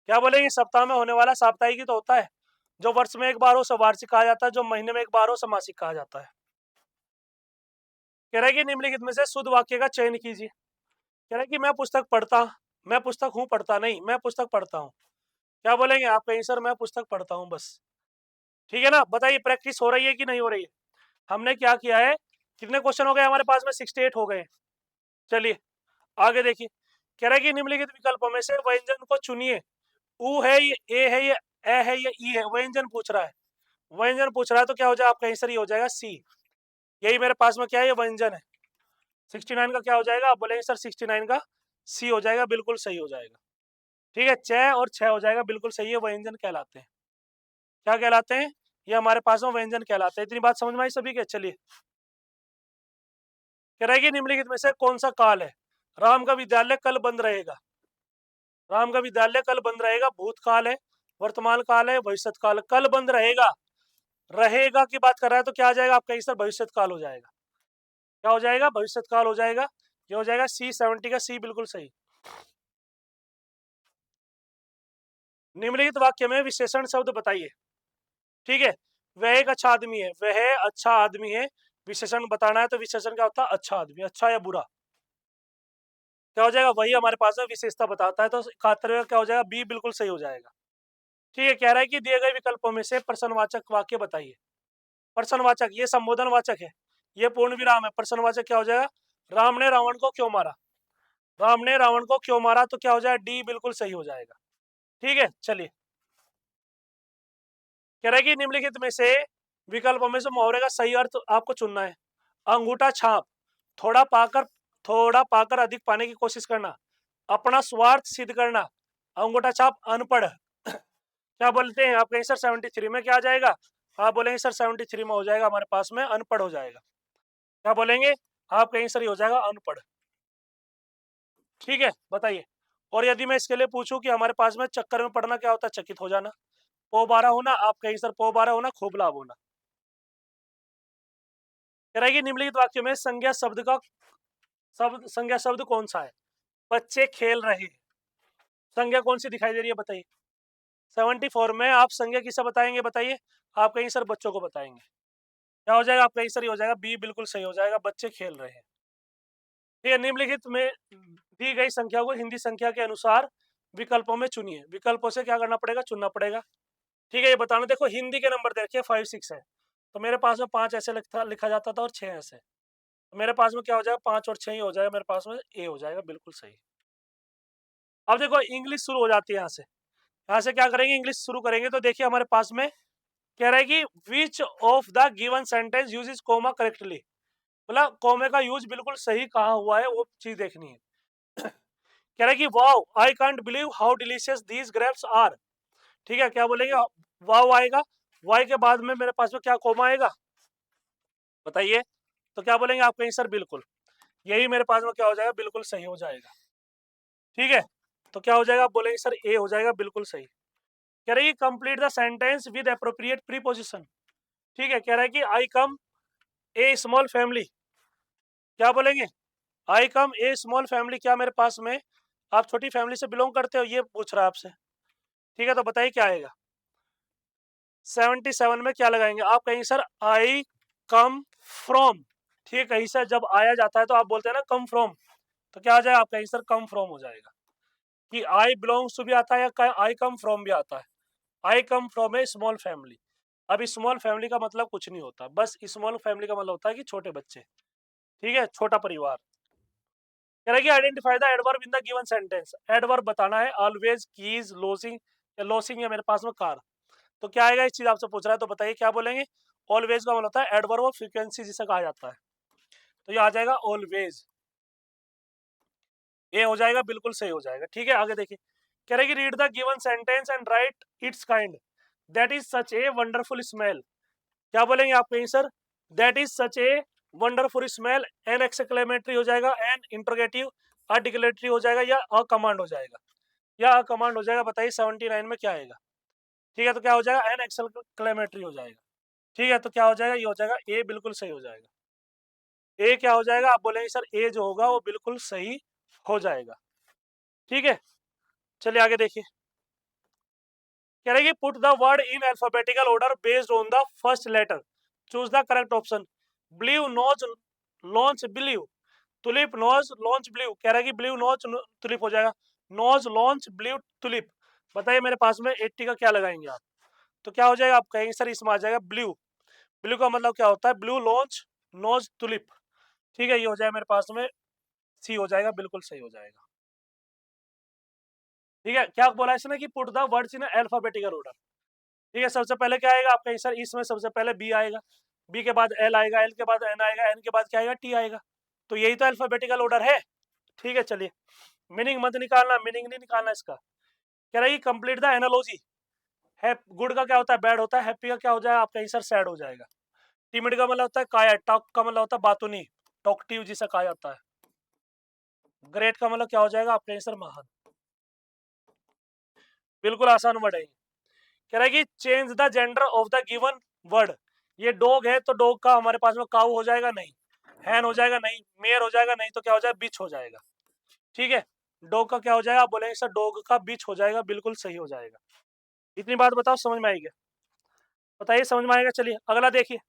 क्या बोलेंगे, सप्ताह में होने वाला साप्ताहिक ही तो होता है। जो वर्ष में एक बार हो उसे वार्षिक कहा जाता है, जो महीने में एक बार हो उसे मासिक कहा जाता है। कह रहा है कि निम्नलिखित में से शुद्ध वाक्य का चयन कीजिए। कह रहा है कि मैं पुस्तक पढ़ता, मैं पुस्तक हूँ पढ़ता नहीं, मैं पुस्तक पढ़ता हूँ, क्या बोलेंगे आप, कहीं सर मैं पुस्तक पढ़ता हूँ बस। ठीक है ना, बताइए प्रैक्टिस हो रही है कि नहीं हो रही है। हमने क्या किया है, कितने क्वेश्चन हो गए हमारे पास में, 68 हो गए। चलिए आगे देखिए, कह रहा है कि निम्नलिखित विकल्पों में से व्यंजन को चुनिए। ऊ है, ये ए है, ये ए है, ये ई है, व्यंजन पूछ रहा है, व्यंजन पूछ रहा है, तो क्या हो जाएगा आपका आंसर, ही हो जाएगा सी। यही मेरे पास में क्या है, ये व्यंजन है। 69 का क्या हो जाएगा, आप बोलेंगे सर 69 का सी हो जाएगा, बिल्कुल सही हो जाएगा। ठीक है, च और छ हो जाएगा, बिल्कुल सही है, व्यंजन कहलाते हैं। क्या कहलाते हैं? ये हमारे पास में व्यंजन कहलाते हैं। इतनी बात समझ में आई सभी के? चलिए, कह रहा है कि निम्नलिखित में से कौन सा काल है? राम का विद्यालय कल बंद रहेगा। राम का विद्यालय कल बंद रहेगा, भूतकाल है, वर्तमान काल है, भविष्य काल। कल बंद रहेगा, रहेगा की बात कर रहा है, तो क्या आ जाएगा आपका आंसर? भविष्य काल हो जाएगा। क्या हो जाएगा? भविष्य काल हो जाएगा। ये हो जाएगा C70 का सी, बिल्कुल सही। निम्नलिखित वाक्य में विशेषण शब्द बताइए। ठीक है, वह एक अच्छा आदमी है, वह अच्छा आदमी है। विशेषण बताना है तो विशेषण क्या होता है? अच्छा आदमी, अच्छा या बुरा। क्या हो जाएगा? वही हमारे पास में विशेषता बताता है, तो 71 क्या हो जाएगा? बी बिल्कुल सही हो जाएगा। ठीक है, कह रहा है कि दिए गए विकल्पों में से प्रश्नवाचक वाक्य बताइए। प्रश्नवाचक, ये संबोधन वाचक है, ये पूर्ण विराम है। प्रश्नवाचक क्या हो जाएगा? राम ने रावण को क्यों मारा? राम ने रावण को क्यों मारा, तो क्या हो जाएगा? डी बिल्कुल सही हो जाएगा। ठीक है, चलिए, कह रहा है कि निम्नलिखित में से विकल्पों में से मुहावरे का सही अर्थ आपको चुनना है। अंगूठा छाप, थोड़ा पाकर अधिक पाने की कोशिश करना, अपना स्वार्थ सिद्ध करना, अंगूठा छाप, अनपढ़। क्या बोलते हैं? आपका आंसर 73 में क्या आ जाएगा? आप बोलेंगे सर 73 में हो जाएगा हमारे पास में अनपढ़ हो जाएगा। क्या बोलेंगे? आपका आंसर ही हो जाएगा अनपढ़। ठीक है, बताइए। और यदि मैं इसके लिए पूछूं कि हमारे पास में चक्कर में पड़ना क्या होता है? चकित हो जाना। पो 12 होना, आपका आंसर पो 12 होना, खूब लाभ होना। कह रहा है कि निम्नलिखित वाक्य में संज्ञा शब्द कौन सा है? बच्चे खेल रहे हैं, संज्ञा कौन सी दिखाई दे रही है? बताइए। 74 में आप संज्ञा किसे बताएंगे? बताइए। आपका आंसर बच्चों को बताएंगे। क्या हो जाएगा? आपका आंसर ही हो जाएगा बी, बिल्कुल सही हो जाएगा, बच्चे खेल रहे हैं। ठीक है, निम्नलिखित में दी गई संख्या को हिंदी संख्या के अनुसार विकल्पों में चुनिए। विकल्पों से क्या करना पड़ेगा? चुनना पड़ेगा। ठीक है, ये बताना। देखो, हिंदी के नंबर देखिए 5 6 है, तो मेरे पास में 5 ऐसे लिखा जाता था और 6 ऐसे, तो मेरे पास में क्या हो जाएगा? 5 और 6 ही हो जाएगा, मेरे पास में ए हो जाएगा, बिल्कुल सही। अब देखो, इंग्लिश शुरू हो जाती है यहाँ से। यहाँ से क्या करेंगे? इंग्लिश शुरू करेंगे, तो देखिए हमारे पास में कह रहा है कि which of the given sentence uses comma correctly, मतलब कोमे का यूज बिल्कुल सही कहाँ हुआ है, वो चीज देखनी है। कह रहा है कि wow, I can't believe how delicious these grapes are. ठीक है, क्या बोलेंगे? वाओ आएगा, वाई के बाद में मेरे पास में क्या कोमा आएगा? बताइए। तो क्या बोलेंगे? आपका आंसर बिल्कुल यही मेरे पास में क्या हो जाएगा? बिल्कुल सही हो जाएगा। ठीक है, तो क्या हो जाएगा? आप बोलेंगे सर ए हो जाएगा, बिल्कुल सही। कह रही है complete the sentence with appropriate preposition. ठीक है, कह रहा है कि आई कम ए स्मॉल फैमिली। क्या बोलेंगे? आई कम ए स्मॉल फैमिली, क्या मेरे पास में आप छोटी फैमिली से बिलोंग करते हो? ये पूछ रहा है आपसे। ठीक है, तो बताइए क्या आएगा? 77 में क्या लगाएंगे? आप कहेंगे सर आई कम फ्रॉम। ठीक है, कहीं से जब आया जाता है तो आप बोलते हैं ना कम फ्रॉम, तो क्या आ जाएगा? आपका आंसर कम फ्रॉम हो जाएगा। कि आई बिलोंग्स टू भी आता है या आई कम फ्रॉम भी आता है। I come from a small family. अब स्मॉल फैमिली का मतलब कुछ नहीं होता, बस स्मॉल फैमिली का मतलब होता है कि छोटे बच्चे। ठीक है, छोटा परिवार। कह रहा है कि identify the adverb in the given sentence. Adverb बताना है, ऑलवेज, कीज, लॉसिंग, या लॉसिंग है मेरे पास में कार। तो क्या आएगा? इस चीज आपसे पूछ रहा है, तो बताइए क्या बोलेंगे? ऑलवेज का मतलब होता है एडवर्ब ऑफ फ्रीक्वेंसी जिसे कहा जाता है, तो ये आ जाएगा ऑलवेज। ये हो जाएगा, बिल्कुल सही हो जाएगा। ठीक है, आगे देखिए। कह रहे कि read the given sentence and write its kind, that is such a wonderful smell. क्या बोलेंगे आप कहीं sir? That is such a wonderful smell, an exclamatory हो जाएगा, एन इंट्रोगेटिव, अ डिक्लेरेटरी हो जाएगा, या अ कमांड हो जाएगा, या अ कमांड हो जाएगा। बताइए 79 में क्या आएगा? ठीक है, तो क्या हो जाएगा? एन एक्सक्लेमेटरी हो जाएगा। ठीक है, तो क्या हो जाएगा? ये हो जाएगा ए, बिल्कुल सही हो जाएगा। ए क्या हो जाएगा? आप बोलेंगे सर ए जो होगा वो बिल्कुल सही हो जाएगा। ठीक है, चलिए आगे देखिए। कह रहे कि put the word in alphabetical order based on the first letter, choose the correct option. Blue nose launch blue, tulip nose launch blue. कह रहा है कि ब्लू नोज तुलिप हो जाएगा, नोज लॉन्च ब्लू तुलिप। बताइए मेरे पास में 80 का क्या लगाएंगे आप? तो क्या हो जाएगा? आप कहेंगे सर इसमें आ जाएगा ब्लू। ब्लू का मतलब क्या होता है? Blue launch nose tulip. ठीक है, ये हो जाएगा मेरे पास में सी हो जाएगा, बिल्कुल सही हो जाएगा। ठीक है, क्या बोला इसने कि put the words in alphabetical order. ठीक है, सबसे पहले क्या आएगा आपका आंसर? इसमें सबसे पहले बी आएगा, बी के बाद एल आएगा, एल के बाद एन आएगा, एन के बाद क्या आएगा? टी आएगा। तो यही तो अल्फाबेटिकल ऑर्डर है। ठीक है, चलिए। मीनिंग मत निकालना, मीनिंग नहीं निकालना इसका। कह रहा है कंप्लीट द एनालॉजी। है गुड का क्या होता है, बैड होता है। हैप्पी का क्या हो जाएगा आपका आंसर सैड हो जाएगा। टिमिड का मतलब होता है काया, टॉक का मतलब होता है बातूनी, टॉकटिव जिसे कहा जाता है। ग्रेट का मतलब क्या हो जाएगा आपका आंसर महान। बिल्कुल आसान वर्ड है। कह रहा है कि change the gender of the given word. ये डॉग है तो डॉग का हमारे पास में काऊ हो जाएगा नहीं, हैन हो जाएगा नहीं, मेयर हो जाएगा नहीं, तो क्या हो जाएगा बिच हो जाएगा। ठीक है, डॉग का क्या हो जाएगा, आप बोलेंगे सर डॉग का बिच हो जाएगा, बिल्कुल सही हो जाएगा। इतनी बात बताओ समझ में आएगी, बताइए समझ में आएगा। चलिए अगला देखिए।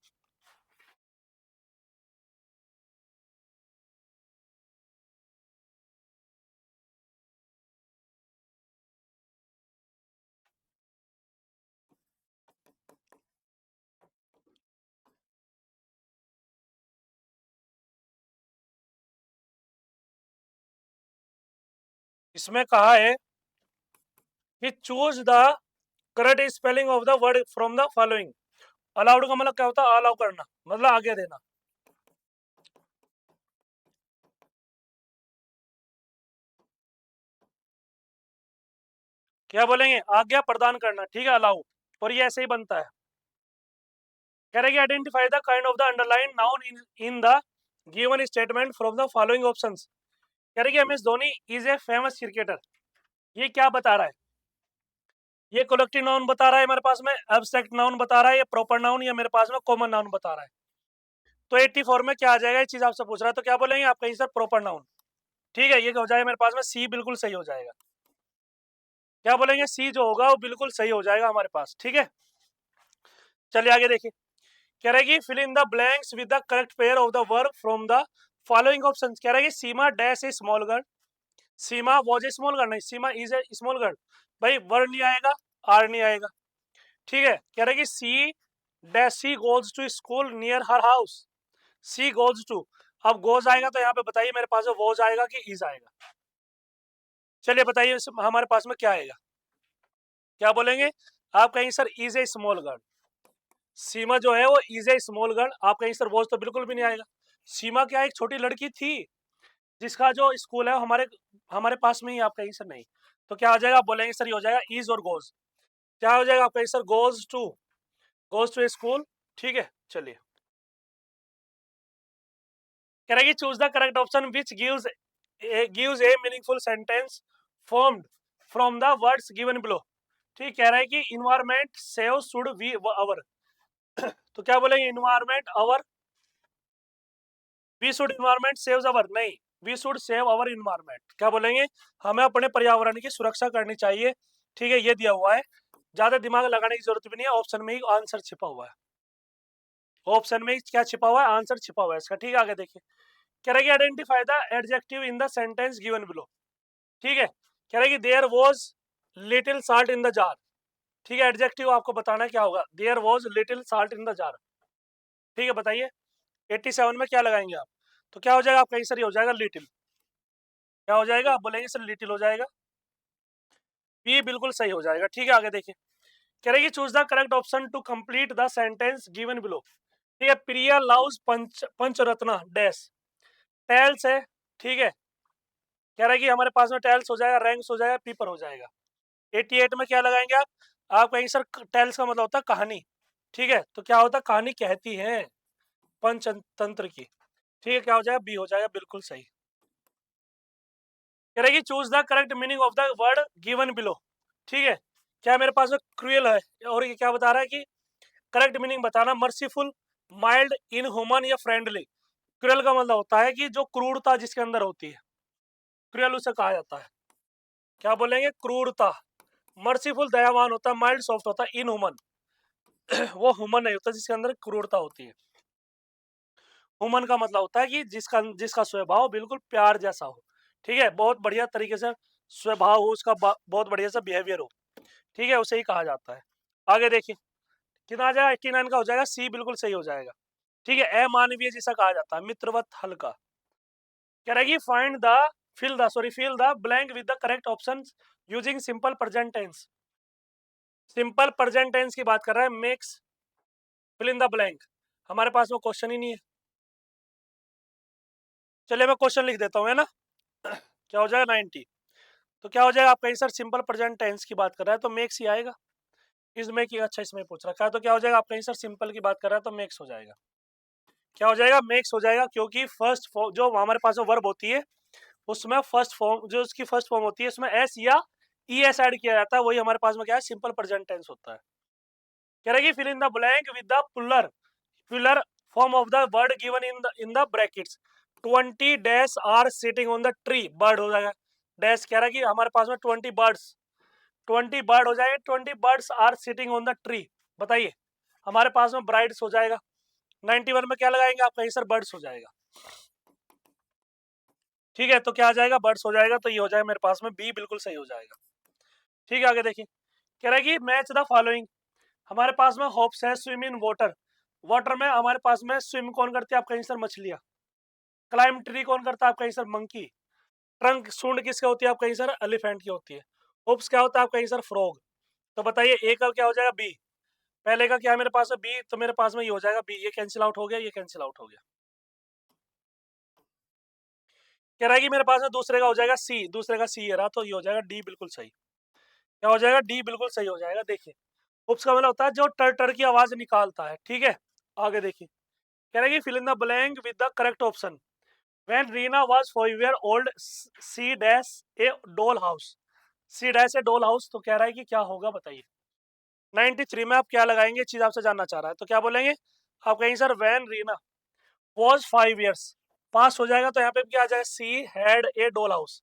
इसमें कहा है कि choose the correct spelling of the word from the following. Allowed का मतलब क्या होता है, अलाउ करना, मतलब आगे देना। क्या बोलेंगे, आज्ञा प्रदान करना, ठीक है, अलाउ। और ये ऐसे ही बनता है। कह रहे identify the kind of the underline noun in the given statement from the following options. कह रहे M S Dhoni is a famous cricketer. ये क्या बता रहा है, ये कलेक्टिव नाउन बता रहा है मेरे पास में, एब्स्ट्रैक्ट नाउन बता रहा है, या प्रॉपर नाउन, या मेरे पास में कॉमन नाउन बता रहा है। तो 84 में क्या आ जाएगा, ये चीज आपसे पूछ रहा है, तो क्या बोलेंगे आप कहीं सर प्रॉपर नाउन। ठीक है, ये हो जाएगा मेरे पास में सी, बिल्कुल सही हो जाएगा। क्या बोलेंगे, सी जो होगा वो बिल्कुल सही हो जाएगा हमारे पास। ठीक है, चलिए आगे देखिए। कह रहा है कि fill in the blanks with the correct pair of the verb from the following option. कह रहा है कि Seema dash a small girl, Seema was a small girl, नहीं Seema is a small girl. भाई वर्ड नहीं आएगा, आर नहीं आएगा। ठीक है, कह रहा है कि she dash she goes to school near her house, she goes to. अब गोज आएगा तो यहाँ पे बताइए मेरे पास वॉज आएगा कि इज आएगा। चलिए बताइए हमारे पास में क्या आएगा, क्या बोलेंगे आप कहीं sir is a small girl. Seema जो है वो इज ए स्मॉल गर्ल, आप कहीं सर वॉज तो बिल्कुल भी नहीं आएगा। सीमा क्या एक छोटी लड़की थी जिसका जो स्कूल है हमारे हमारे पास में ही, आप कहीं सर नहीं। तो क्या आ जाएगा, आप बोलेंगे सर ये हो जाएगा इज और गोज। क्या हो जाएगा आपका सर, गोज टू स्कूल। ठीक है, चलिए। कह रहा है कि choose the correct option which gives a meaningful sentence formed from the words given below. ठीक, कह रहा है कि environment save should we our. तो क्या बोलेंगे, environment our, we should environment saves our, नहीं we should save our environment. क्या बोलेंगे, हमें अपने पर्यावरण की सुरक्षा करनी चाहिए। ठीक है, ये दिया हुआ है, ज्यादा दिमाग लगाने की जरूरत भी नहीं है, ऑप्शन में ही आंसर छिपा हुआ है। ऑप्शन में क्या छिपा हुआ है, आंसर छिपा हुआ है इसका। ठीक है, आगे देखिए। कह रहा है कि identify the adjective in the sentence given below. ठीक है, कह रहा है कि there was little salt in the jar. ठीक है, एडजेक्टिव आपको बताना है क्या होगा, there was little salt in the jar. ठीक है, बताइए 87 में क्या लगाएंगे आप, तो क्या हो जाएगा आपका आंसर, ये हो जाएगा लिटिल। क्या हो जाएगा, आप बोलेंगे सर लिटिल हो जाएगा, बी बिल्कुल सही हो जाएगा। ठीक है, आगे देखिए। कह रहे कि choose the correct option to complete the sentence given below. ठीक है, Priya loves Panchratna dash tales है। ठीक है, कह रहा है कि हमारे पास में टेल्स हो जाएगा, रैंक्स हो जाएगा, पीपर हो जाएगा। 88 में क्या लगाएंगे आप कहेंगे सर टेल्स का मतलब होता है कहानी। ठीक है, तो क्या होता है, कहानी कहती है पंचतंत्र की। ठीक है, क्या हो जाएगा, बी हो जाएगा, बिल्कुल सही। कह रहा है कि choose the correct meaning of the word given below. ठीक है, क्या मेरे पास में क्रूएल है, और ये क्या बता रहा है कि करेक्ट मीनिंग बताना, मर्सीफुल, माइल्ड, इनह्यूमन या फ्रेंडली। क्रूएल का मतलब होता है कि जो क्रूरता जिसके अंदर होती है, क्रूएल उसे कहा जाता है। क्या बोलेंगे, क्रूरता। मर्सीफुल दयावान होता है, माइल्ड सॉफ्ट होता है, इनह्यूमन वो ह्यूमन नहीं होता जिसके अंदर क्रूरता होती है। ह्यूमन का मतलब होता है कि जिसका जिसका स्वभाव बिल्कुल प्यार जैसा हो। ठीक है, बहुत बढ़िया तरीके से स्वभाव हो उसका, बहुत बढ़िया सा बिहेवियर हो। ठीक है, उसे ही कहा जाता है। आगे देखिए कितना आ जाएगा, 89 का हो जाएगा, सी बिल्कुल सही हो जाएगा। ठीक है, अमानवीय जिसा कहा जाता है, मित्रवत हल्का। कह रहा है कि find the fill the blank with the correct option using simple present tense. Simple present tense की बात कर रहा है, makes fill in the blank. हमारे पास वो क्वेश्चन ही नहीं है। चलिए मैं क्वेश्चन लिख देता हूँ, है ना क्या हो जाएगा 90। तो क्या हो जाएगा आपका आंसर, सिंपल प्रेजेंट टेंस की बात कर रहा है तो मेक्स ही आएगा। इसमें की अच्छा इसमें पूछ रखा है, तो क्या हो जाएगा आपका आंसर, सिंपल की बात कर रहा है तो मेक्स हो जाएगा। क्या हो जाएगा, मेक्स हो जाएगा, क्योंकि फर्स्ट फॉर्म जो हमारे पास वर्ब होती है उसमें फर्स्ट फॉर्म जो उसकी फर्स्ट फॉर्म होती है उसमें एस या ई एस ऐड किया जाता है, वही हमारे पास में क्या है, सिंपल प्रेजेंट टेंस होता है। कह रहा है कि fill in the blank with the plural form of the word given in the brackets. 20 dash are sitting on the tree, bird हो जाएगा। डैश कह रहा है कि हमारे पास में 20 बर्ड हो जाएगा, 20 birds are sitting on the tree. बताइए हमारे पास में ब्राइड्स हो जाएगा, 91 में क्या लगाएंगे आप, कहीं सर बर्ड्स हो जाएगा। ठीक है, तो क्या आ जाएगा, बर्ड्स हो जाएगा, तो ये हो जाएगा मेरे पास में बी बिल्कुल सही हो जाएगा। ठीक है, आगे देखिए, कह रहा है कि मैच द फॉलोइंग। हमारे पास में होप्स है स्विम इन वाटर, वाटर में हमारे पास में स्विम कौन करते हैं आप, कहीं सर मछलियां। क्लाइम ट्री कौन करता है आप, कहीं सर मंकी। ट्रंक सूंड किसकी होती है आप, कहीं सर एलिफेंट की होती है। होप्स क्या होता है आप, कहीं सर फ्रॉग। तो बताइए ए का क्या हो जाएगा, बी। पहले का क्या है मेरे पास है, बी, तो मेरे पास में ये हो जाएगा बी, ये कैंसिल आउट हो गया, ये कैंसिल आउट हो गया। कह रहा है कि मेरे पास में दूसरे का हो जाएगा सी, दूसरे का सी है रहा, तो ये हो जाएगा डी बिल्कुल सही। क्या हो जाएगा, डी बिल्कुल सही हो जाएगा। देखिए उप्स का मतलब होता है जो टर टर की आवाज निकालता है। ठीक है, आगे देखिए, कह रहा है कि fill in the blank with the correct option. When Reena was 5 year old she dash a doll house, she dash a doll house, तो कह रहा है कि क्या होगा बताइए। 93 में आप क्या लगाएंगे, चीज आपसे जानना चाह रहा है, तो क्या बोलेंगे आप, कहेंगे sir when Reena was 5 years, pass हो जाएगा, तो यहाँ पे क्या आ जाएगा, she had a doll house,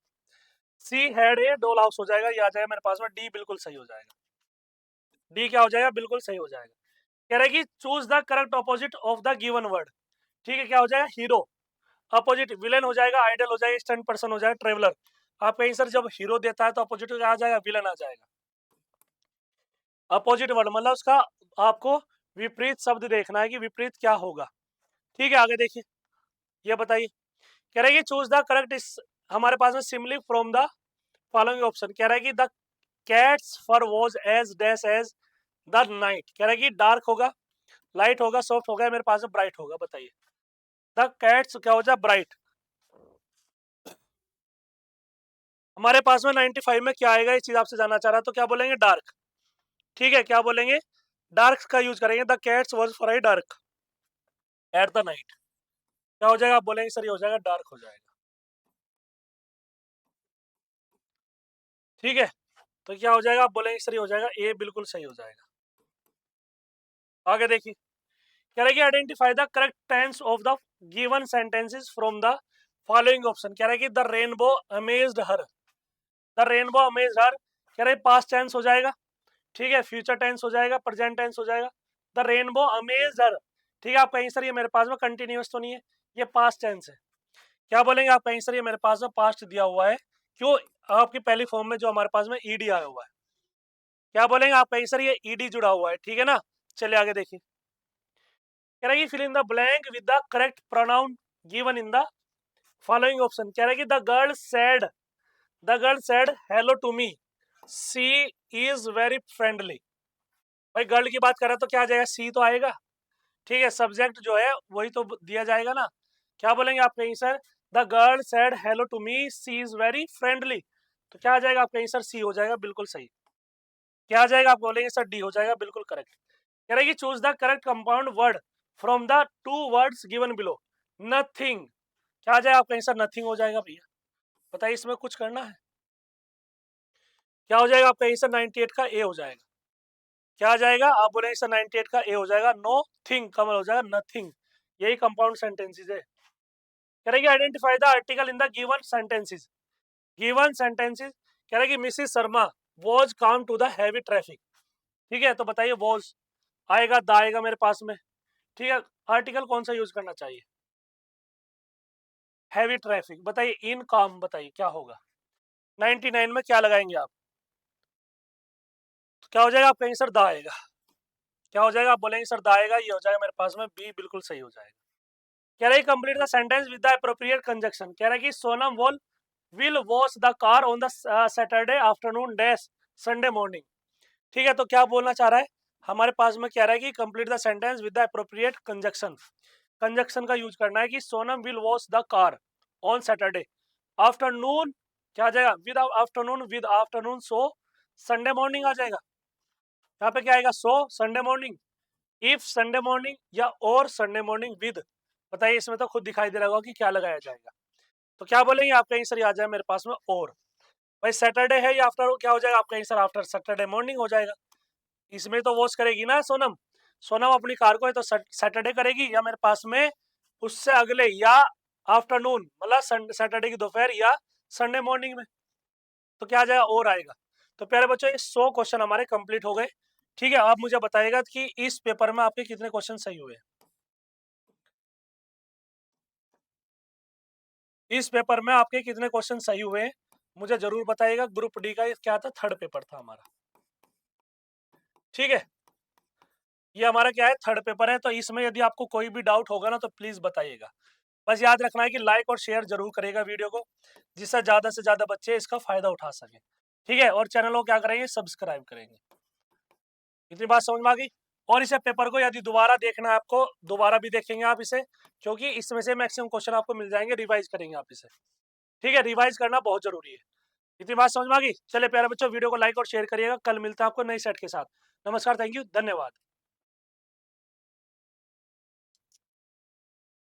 she had a doll house हो जाएगा, ये आ जाएगा मेरे पास में डी बिल्कुल सही हो जाएगा। डी क्या हो जाएगा, बिल्कुल सही हो जाएगा। कह रहा है कि choose the correct opposite of the given word. ठीक है, क्या हो जाएगा, हीरो। अपोजिट विलेन हो जाएगा, आइडल हो जाएगा, स्टंट पर्सन हो जाएगा, ट्रेवलर। आप कहीं सर जब हीरो देता है तो अपोजिट क्या आ जाएगा, विलन आ जाएगा। अपोजिट वर्ड मतलब उसका आपको विपरीत शब्द देखना है कि विपरीत क्या होगा। ठीक है, आगे देखिए, ये बताइए, कह रहा है कि चूज द करेक्ट इस, हमारे पास में simile from the following option. कह रहा है कि the cat's fur was as dash as the night. कह रहा है कि डार्क होगा, लाइट होगा, सॉफ्ट होगा, मेरे पास में ब्राइट होगा। बताइए द कैट्स क्या हो जाए, ब्राइट। हमारे पास में 95 में क्या आएगा, ये चीज आपसे जानना चाह रहा है, तो क्या बोलेंगे, डार्क। ठीक है, क्या बोलेंगे, डार्क का यूज करेंगे, the cats was fry dark at the night. क्या हो जाएगा, आप बोलेंगे सर ये हो जाएगा, डार्क हो जाएगा। ठीक है, तो क्या हो जाएगा, आप बोलेंगे सर ये हो जाएगा, ए बिल्कुल सही हो जाएगा। आगे देखिए, कह रहा है कि identify the correct tense of the given sentences from the following option. कह रहा है कि the rainbow amazed her, the rainbow amazed her, कह रहा है पास्ट टेंस हो जाएगा। ठीक है, फ्यूचर टेंस हो जाएगा, प्रेजेंट टेंस हो जाएगा। द रेनबो अमेज्ड हर। ठीक है, आप कहीं सर ये मेरे पास में कंटिन्यूअस तो नहीं है, ये पास्ट टेंस है। क्या बोलेंगे आप, कहीं सर ये मेरे पास में पास्ट दिया हुआ है, क्यों, आपकी पहली फॉर्म में जो हमारे पास में ईडी आया हुआ है। क्या बोलेंगे आप, कहीं सर ये ईडी जुड़ा हुआ है। ठीक है ना, चलिए आगे देखिए, कह रहा है कि fill in the blank with the correct pronoun given in the following option. कह रहा है कि the girl said hello to me, she is very friendly. भाई गर्ल की बात कर रहा है तो क्या आ जाएगा, सी तो आएगा। ठीक है, सब्जेक्ट जो है वही तो दिया जाएगा ना। क्या बोलेंगे आप, कहीं sir the girl said hello to me, she is very friendly, तो क्या आ जाएगा आप, कहीं सर सी हो जाएगा, बिल्कुल सही। क्या आ जाएगा, आप बोलेंगे सर डी हो जाएगा, बिल्कुल करेक्ट। कह रहा है कि choose the correct compound word from the two words given below. Nothing, क्या आ जाएगा आप, कहीं सर नथिंग हो जाएगा भैया। बताइए इसमें कुछ करना है, क्या हो जाएगा आप, कहीं सर 98 का ए हो जाएगा। क्या आ जाएगा, आप बोलेंगे सर 98 का ए हो जाएगा, नो थिंग का मतलब हो जाएगा नथिंग। यही कंपाउंड सेंटेंसेस है। करेंगे identify the article in the given sentences, given sentences. कह रहा है कि मिसिस शर्मा वॉज काम टू द हैवी ट्रैफिक। ठीक है, तो बताइए वॉज आएगा, द आएगा मेरे पास में। ठीक है, आर्टिकल कौन सा यूज करना चाहिए, हैवी ट्रैफिक। बताइए इन काम, बताइए क्या होगा, 99 में क्या लगाएंगे आप, तो क्या हो जाएगा, आप कहेंगे सर द आएगा। क्या हो जाएगा, आप बोलेंगे सर द आएगा, ये हो जाएगा मेरे पास में बी बिल्कुल सही हो जाएगा। कह रहा है complete the sentence with the appropriate conjunction. कह रहा है कि Sonam will wash the car on the Saturday afternoon dash Sunday morning. ठीक है, तो क्या बोलना चाह रहा है, हमारे पास में कह रहा है कि complete the sentence with the appropriate conjunction. Conjunction का यूज करना है कि Sonam will wash the car on Saturday afternoon क्या आ जाएगा, with afternoon, so Sunday morning आ जाएगा। यहाँ पे क्या आएगा, so Sunday morning, if Sunday morning या और संडे मॉर्निंग विद। बताइए इसमें तो खुद दिखाई दे रहा होगा कि क्या लगाया जाएगा। तो क्या बोलेंगे आपका आंसर आ जाए मेरे पास में और। भाई सैटरडे है या आफ्टर, क्या हो जाएगा आपका आंसर, आफ्टर सैटरडे मॉर्निंग हो जाएगा। इसमें तो वॉश करेगी ना सोनम, सोनम अपनी कार को है तो सैटरडे करेगी, या मेरे पास में उससे अगले या आफ्टरनून मतलब सैटरडे की दोपहर या संडे मॉर्निंग में। तो क्या आ जाएगा, और आएगा। तो प्यारे बच्चों ये 100 क्वेश्चन हमारे कंप्लीट हो गए। ठीक है, आप मुझे बताइएगा कि इस पेपर में आपके कितने क्वेश्चन सही हुए। इस पेपर में आपके कितने क्वेश्चन सही हुए मुझे जरूर बताइएगा। ग्रुप डी का क्या था, थर्ड पेपर था हमारा। ठीक है, ये हमारा क्या है, थर्ड पेपर है। तो इसमें यदि आपको कोई भी डाउट होगा ना तो प्लीज बताइएगा। बस याद रखना है कि लाइक और शेयर जरूर करेगा वीडियो को, जिससे ज्यादा से ज्यादा बच्चे इसका फायदा उठा सके। ठीक है, और चैनल को क्या करेंगे, सब्सक्राइब करेंगे। इतनी बात समझ में आ गई। और इसे पेपर को यदि दोबारा देखना है आपको, दोबारा भी देखेंगे आप इसे, क्योंकि इसमें से मैक्सिमम क्वेश्चन आपको मिल जाएंगे, रिवाइज करेंगे आप इसे। ठीक है, रिवाइज करना बहुत जरूरी है। इतनी बात समझ में आ गई। चलिए प्यारे बच्चों, वीडियो को लाइक और शेयर करिएगा। कल मिलता है आपको नई सेट के साथ। नमस्कार, थैंक यू, धन्यवाद।